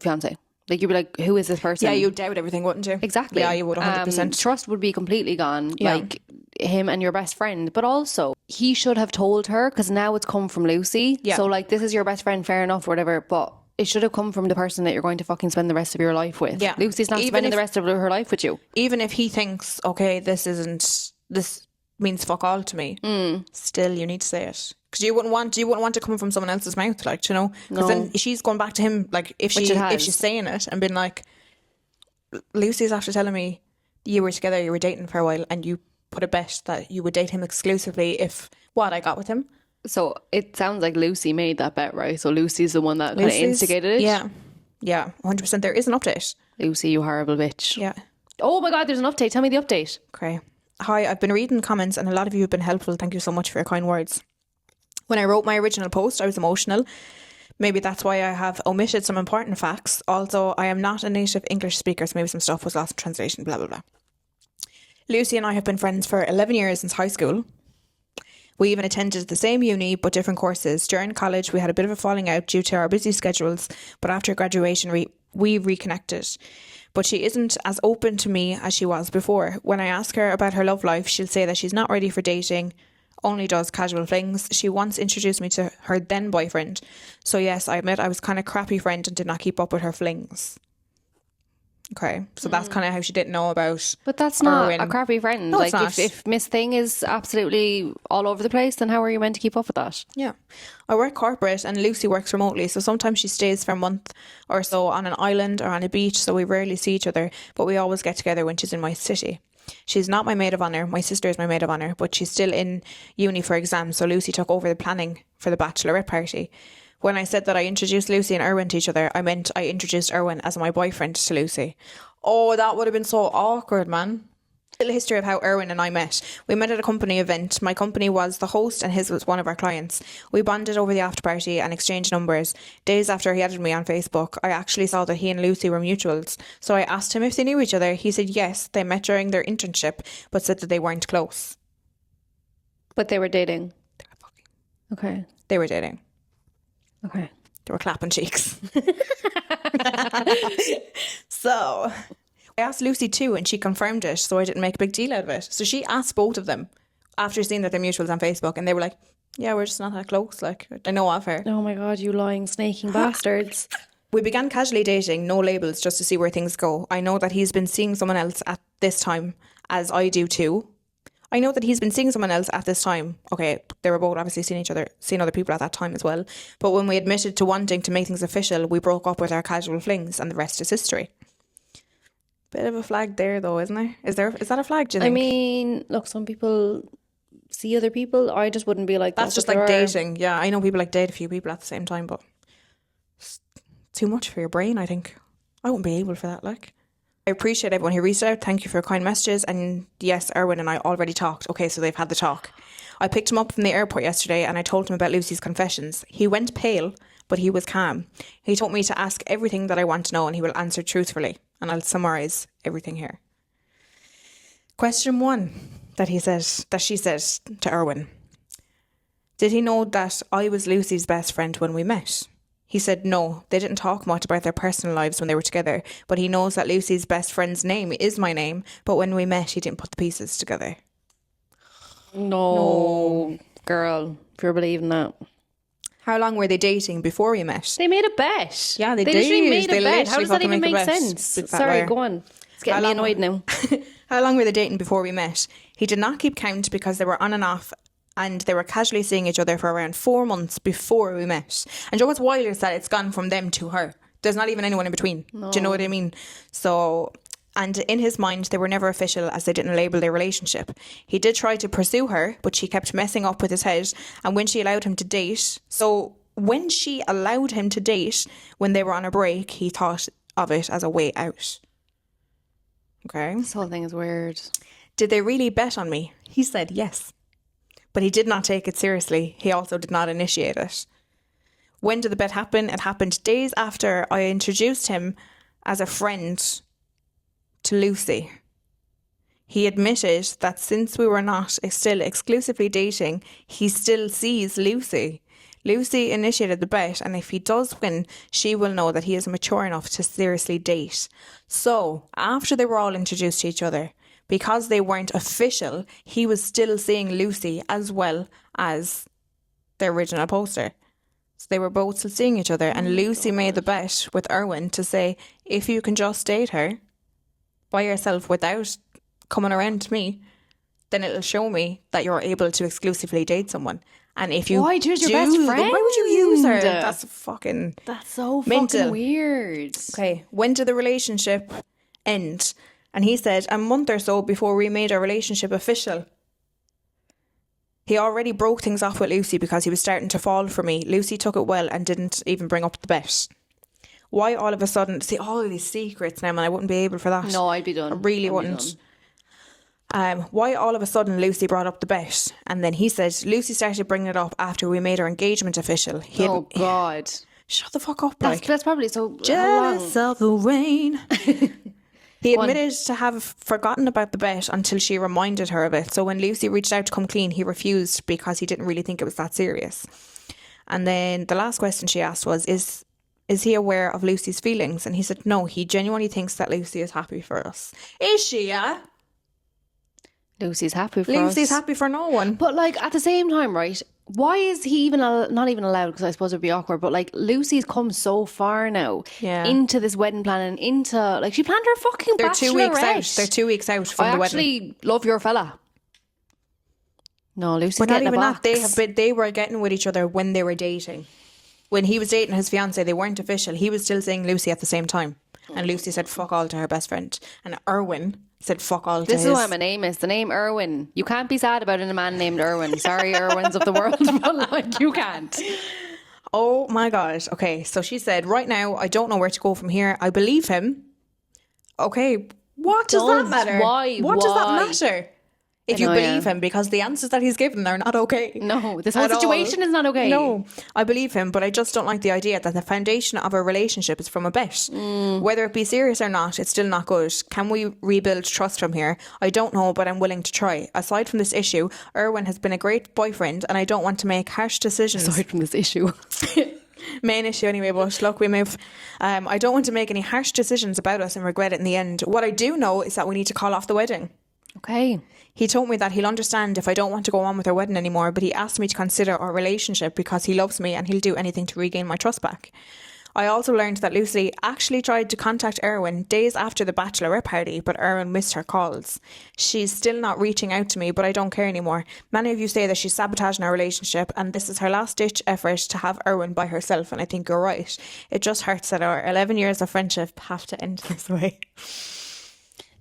[SPEAKER 3] fiance. Like, you'd be like, who is this person?
[SPEAKER 2] Yeah, you'd doubt everything, wouldn't you?
[SPEAKER 3] Exactly.
[SPEAKER 2] Yeah, you would 100%.
[SPEAKER 3] Trust would be completely gone.
[SPEAKER 2] Yeah.
[SPEAKER 3] Like, him and your best friend. But also, he should have told her, because now it's come from Lucy.
[SPEAKER 2] Yeah.
[SPEAKER 3] So, like, this is your best friend, fair enough, whatever. But it should have come from the person that you're going to fucking spend the rest of your life with.
[SPEAKER 2] Yeah.
[SPEAKER 3] Lucy's not spending the rest of her life with you.
[SPEAKER 2] Even if he thinks, okay, this means fuck all to me, still you need to say it. Because you wouldn't want to come from someone else's mouth, like, you know? Because then she's going back to him, like, if she's saying it and been like, Lucy's after telling me you were together, you were dating for a while, and you put a bet that you would date him exclusively if I got with him.
[SPEAKER 3] So it sounds like Lucy made that bet, right? So Lucy's the one that kind of instigated it?
[SPEAKER 2] Yeah, 100%. There is an update.
[SPEAKER 3] Lucy, you horrible bitch.
[SPEAKER 2] Yeah.
[SPEAKER 3] Oh my God, there's an update. Tell me the update.
[SPEAKER 2] Okay. Hi, I've been reading comments and a lot of you have been helpful. Thank you so much for your kind words. When I wrote my original post, I was emotional. Maybe that's why I have omitted some important facts. Also, I am not a native English speaker, so maybe some stuff was lost in translation, blah, blah, blah. Lucy and I have been friends for 11 years since high school. We even attended the same uni, but different courses. During college, we had a bit of a falling out due to our busy schedules, but after graduation, we reconnected. But she isn't as open to me as she was before. When I ask her about her love life, she'll say that she's not ready for dating, only does casual flings. She once introduced me to her then boyfriend. So yes, I admit I was kind of crappy friend and did not keep up with her flings. Okay, so that's kind of how she didn't know about.
[SPEAKER 3] But that's not
[SPEAKER 2] Erwin.
[SPEAKER 3] a crappy friend.
[SPEAKER 2] No,
[SPEAKER 3] like,
[SPEAKER 2] it's not.
[SPEAKER 3] if Miss Thing is absolutely all over the place, then how are you meant to keep up with that?
[SPEAKER 2] Yeah. I work corporate and Lucy works remotely, so sometimes she stays for a month or so on an island or on a beach, so we rarely see each other, but we always get together when she's in my city. She's not my maid of honour. My sister is my maid of honour, but she's still in uni for exams, so Lucy took over the planning for the bachelorette party. When I said that I introduced Lucy and Erwin to each other, I meant I introduced Erwin as my boyfriend to Lucy. Oh, that would have been so awkward, man. Little history of how Erwin and I met. We met at a company event. My company was the host and his was one of our clients. We bonded over the after party and exchanged numbers. Days after he added me on Facebook, I actually saw that he and Lucy were mutuals. So I asked him if they knew each other. He said yes, they met during their internship, but said that they weren't close.
[SPEAKER 3] But they were dating.
[SPEAKER 2] They were fucking.
[SPEAKER 3] Okay.
[SPEAKER 2] They were dating.
[SPEAKER 3] Okay.
[SPEAKER 2] They were clapping cheeks. So I asked Lucy too and she confirmed it, so I didn't make a big deal out of it. So she asked both of them after seeing that they're mutuals on Facebook, and they were like, yeah, we're just not that close, like, I know of her.
[SPEAKER 3] Oh my God, you lying, snaking bastards.
[SPEAKER 2] We began casually dating, no labels, just to see where things go. I know that he's been seeing someone else at this time, as I do too. I know that he's been seeing someone else at this time. Okay, they were both obviously seeing other people at that time as well. But when we admitted to wanting to make things official, we broke up with our casual flings, and the rest is history. Bit of a flag there, though, isn't there? Is that a flag, do you think?
[SPEAKER 3] I mean, look, some people see other people. I just wouldn't be like that.
[SPEAKER 2] That's just like dating. Yeah, I know people like date a few people at the same time, but it's too much for your brain, I think. I wouldn't be able for that, like. I appreciate everyone who reached out. Thank you for your kind messages. And yes, Erwin and I already talked. Okay, so they've had the talk. I picked him up from the airport yesterday and I told him about Lucy's confessions. He went pale, but he was calm. He told me to ask everything that I want to know and he will answer truthfully. And I'll summarise everything here. Question 1 that she said to Erwin. Did he know that I was Lucy's best friend when we met? He said no, they didn't talk much about their personal lives when they were together, but he knows that Lucy's best friend's name is my name, but when we met, he didn't put the pieces together.
[SPEAKER 3] No. Girl, if you're believing that.
[SPEAKER 2] How long were they dating before we met?
[SPEAKER 3] They made a bet.
[SPEAKER 2] Yeah, they
[SPEAKER 3] literally
[SPEAKER 2] did.
[SPEAKER 3] made
[SPEAKER 2] They
[SPEAKER 3] a bet.
[SPEAKER 2] literally
[SPEAKER 3] How does that
[SPEAKER 2] fucking
[SPEAKER 3] even
[SPEAKER 2] make
[SPEAKER 3] make
[SPEAKER 2] a bet.
[SPEAKER 3] sense?
[SPEAKER 2] Big fat
[SPEAKER 3] Sorry,
[SPEAKER 2] liar.
[SPEAKER 3] go on. It's getting me annoyed now.
[SPEAKER 2] How long were they dating before we met? He did not keep count because they were on and off and they were casually seeing each other for around 4 months before we met. And you know what's wild is that it's gone from them to her. There's not even anyone in between.
[SPEAKER 3] No.
[SPEAKER 2] Do you know what I mean? So, and in his mind, they were never official as they didn't label their relationship. He did try to pursue her, but she kept messing up with his head. And when she allowed him to date, when they were on a break, he thought of it as a way out. Okay.
[SPEAKER 3] This whole thing is weird.
[SPEAKER 2] Did they really bet on me? He said yes. But he did not take it seriously. He also did not initiate it. When did the bet happen? It happened days after I introduced him as a friend to Lucy. He admitted that since we were not still exclusively dating, he still sees Lucy. Lucy initiated the bet, and if he does win, she will know that he is mature enough to seriously date. So, after they were all introduced to each other, because they weren't official, he was still seeing Lucy as well as the original poster. So they were both still seeing each other, and Lucy made the bet with Erwin to say, if you can just date her by yourself without coming around to me, then it'll show me that you're able to exclusively date someone. And if you
[SPEAKER 3] why choose your best friend?
[SPEAKER 2] Why would you use her? That's so
[SPEAKER 3] mental.
[SPEAKER 2] Fucking
[SPEAKER 3] weird.
[SPEAKER 2] Okay, when did the relationship end? And he said a month or so before we made our relationship official. He already broke things off with Lucy because he was starting to fall for me. Lucy took it well and didn't even bring up the bet. Why all of a sudden, see all of these secrets now, and I wouldn't be able for that.
[SPEAKER 3] No, I'd be done.
[SPEAKER 2] I really wouldn't. Why all of a sudden Lucy brought up the bet? And then he said Lucy started bringing it up after we made our engagement official.
[SPEAKER 3] God.
[SPEAKER 2] Shut the fuck up.
[SPEAKER 3] That's probably so...
[SPEAKER 2] Jealous of the rain. He admitted to have forgotten about the bet until she reminded her of it. So when Lucy reached out to come clean, he refused because he didn't really think it was that serious. And then the last question she asked was, is he aware of Lucy's feelings? And he said, no, he genuinely thinks that Lucy is happy for us. Is she, yeah?
[SPEAKER 3] Lucy's happy for us.
[SPEAKER 2] Lucy's happy for no one.
[SPEAKER 3] But like at the same time, right? Why is he even not even allowed? Because I suppose it'd be awkward. But like Lucy's come so far now into this wedding plan and into like she planned her fucking
[SPEAKER 2] They're
[SPEAKER 3] bachelorette.
[SPEAKER 2] They're 2 weeks out from the wedding.
[SPEAKER 3] I actually love your fella. No, Lucy's
[SPEAKER 2] but
[SPEAKER 3] getting
[SPEAKER 2] not even
[SPEAKER 3] a box.
[SPEAKER 2] that. They were getting with each other when they were dating. When he was dating his fiancée, they weren't official. He was still seeing Lucy at the same time. And Lucy said fuck all to her best friend. And Erwin said fuck all to his...
[SPEAKER 3] This is why my name is. The name Erwin. You can't be sad about a man named Erwin. Sorry, Erwins of the world, but like you can't.
[SPEAKER 2] Oh my God. Okay, so she said, right now, I don't know where to go from here. I believe him. Okay, what does that matter?
[SPEAKER 3] Why?
[SPEAKER 2] What does that matter? If you believe him, because the answers that he's given are not okay.
[SPEAKER 3] No, this whole situation is not okay.
[SPEAKER 2] No, I believe him, but I just don't like the idea that the foundation of a relationship is from a bet. Whether it be serious or not, it's still not good. Can we rebuild trust from here? I don't know, but I'm willing to try. Aside from this issue, Erwin has been a great boyfriend and I don't want to make harsh decisions.
[SPEAKER 3] Aside from this issue.
[SPEAKER 2] Main issue anyway, but look, we move. I don't want to make any harsh decisions about us and regret it in the end. What I do know is that we need to call off the wedding.
[SPEAKER 3] Okay.
[SPEAKER 2] He told me that he'll understand if I don't want to go on with our wedding anymore, but he asked me to consider our relationship because he loves me and he'll do anything to regain my trust back. I also learned that Lucy actually tried to contact Erwin days after the bachelorette party, but Erwin missed her calls. She's still not reaching out to me, but I don't care anymore. Many of you say that she's sabotaging our relationship and this is her last ditch effort to have Erwin by herself, and I think you're right. It just hurts that our 11 years of friendship have to end this way.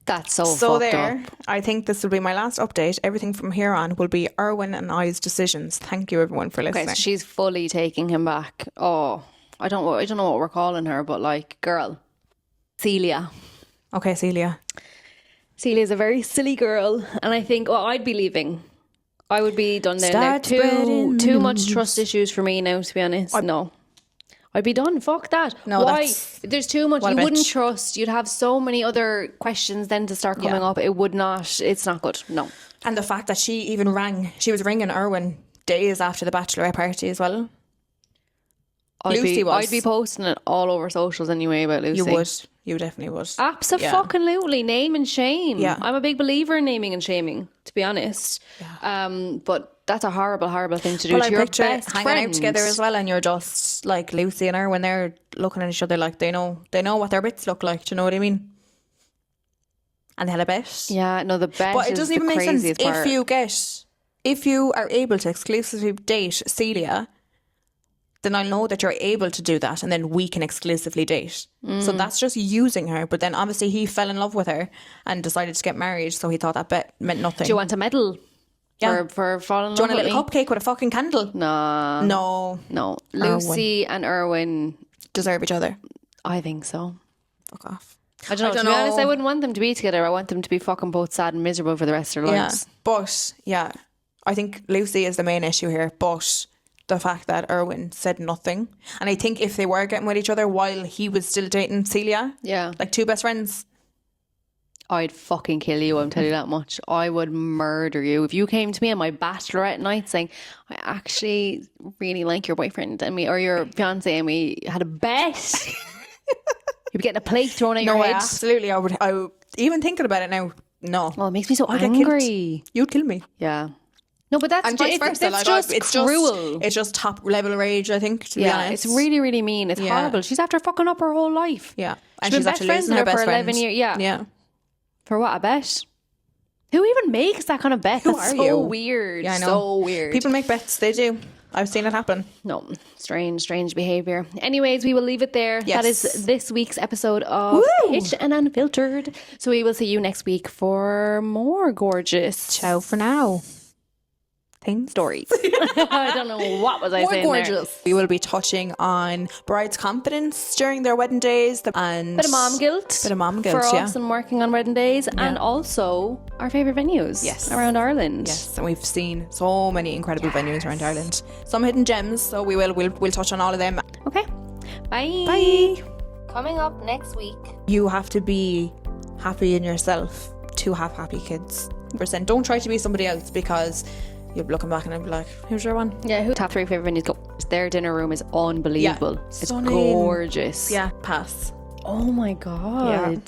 [SPEAKER 3] That's so fucked up.
[SPEAKER 2] I think this will be my last update. Everything from here on will be Erwin and I's decisions. Thank you everyone for listening.
[SPEAKER 3] Okay, so she's fully taking him back. Oh, I don't know what we're calling her, but like, girl. Celia.
[SPEAKER 2] Okay, Celia.
[SPEAKER 3] Celia's a very silly girl, and I think I'd be leaving. I would be done there. Too much trust issues for me now, to be honest. No. I'd be done. Fuck that. No, why? There's too much. You wouldn't trust. You'd have so many other questions then to start coming up. It would not. It's not good. No.
[SPEAKER 2] And the fact that she even rang. She was ringing Erwin days after the bachelorette party as well.
[SPEAKER 3] I'd be posting it all over socials anyway about Lucy.
[SPEAKER 2] You would. You definitely would.
[SPEAKER 3] Absolutely. Name and shame.
[SPEAKER 2] Yeah.
[SPEAKER 3] I'm a big believer in naming and shaming, to be honest. Yeah. But that's a horrible, horrible thing to do to your best
[SPEAKER 2] hanging
[SPEAKER 3] friend.
[SPEAKER 2] out together as well, and you're just like Lucy and Erwin. They're looking at each other like they know what their bits look like. Do you know what I mean? And they had a bet.
[SPEAKER 3] Yeah, no, the bet.
[SPEAKER 2] But it doesn't even make sense
[SPEAKER 3] part.
[SPEAKER 2] if you are able to exclusively date Celia. then I'll know that you're able to do that, and then we can exclusively date. So that's just using her. But then obviously he fell in love with her and decided to get married, so he thought that bet meant nothing.
[SPEAKER 3] Do you want a medal for falling in love?
[SPEAKER 2] Do you want a little cupcake with a fucking candle?
[SPEAKER 3] No. Lucy and Erwin
[SPEAKER 2] deserve each other.
[SPEAKER 3] I think so.
[SPEAKER 2] Fuck off.
[SPEAKER 3] I don't know. To be honest, I wouldn't want them to be together. I want them to be fucking both sad and miserable for the rest of their lives.
[SPEAKER 2] But I think Lucy is the main issue here. But the fact that Erwin said nothing, and I think if they were getting with each other while he was still dating Celia, like two best friends,
[SPEAKER 3] I'd fucking kill you. I'm telling you that much. I would murder you if you came to me on my bachelorette night saying, "I actually really like your boyfriend and me, or your fiance, and we had a bet." You'd be getting a plate thrown at your head.
[SPEAKER 2] Absolutely. I would even thinking about it now. No.
[SPEAKER 3] Oh, it makes me so angry.
[SPEAKER 2] You'd kill me.
[SPEAKER 3] Yeah. No, but that's
[SPEAKER 2] and vice versa.
[SPEAKER 3] it's cruel.
[SPEAKER 2] It's just top level rage, I think, to be honest.
[SPEAKER 3] It's really, really mean. It's horrible. She's after fucking up her whole life.
[SPEAKER 2] Yeah.
[SPEAKER 3] And she's after losing her for 11 years. Yeah. For what, a bet? Who even makes that kind of bet? That's so weird.
[SPEAKER 2] Yeah, I know.
[SPEAKER 3] So weird.
[SPEAKER 2] People make bets. They do. I've seen it happen.
[SPEAKER 3] No, strange behaviour. Anyways, we will leave it there.
[SPEAKER 2] Yes.
[SPEAKER 3] That is this week's episode of Hitched and Unfiltered. So we will see you next week for more gorgeous.
[SPEAKER 2] Ciao for now.
[SPEAKER 3] Stories. I don't know what was I saying
[SPEAKER 2] gorgeous.
[SPEAKER 3] there.
[SPEAKER 2] We will be touching on brides' confidence during their wedding days and
[SPEAKER 3] Bit of mom guilt for us and working on wedding days, and also our favourite venues around Ireland.
[SPEAKER 2] Yes, and we've seen so many incredible venues around Ireland. Some hidden gems, so we'll touch on all of them.
[SPEAKER 3] Okay.
[SPEAKER 2] Bye.
[SPEAKER 1] Coming up next week.
[SPEAKER 2] You have to be happy in yourself to have happy kids. %. Don't try to be somebody else, because you'll be looking back and I'll be like, who's your one?
[SPEAKER 3] Yeah, who top 3 favourite venues? Go. Their dinner room is unbelievable. It's
[SPEAKER 2] Stunning.
[SPEAKER 3] gorgeous.
[SPEAKER 2] Yeah, pass.
[SPEAKER 3] Oh my God.
[SPEAKER 2] Yeah.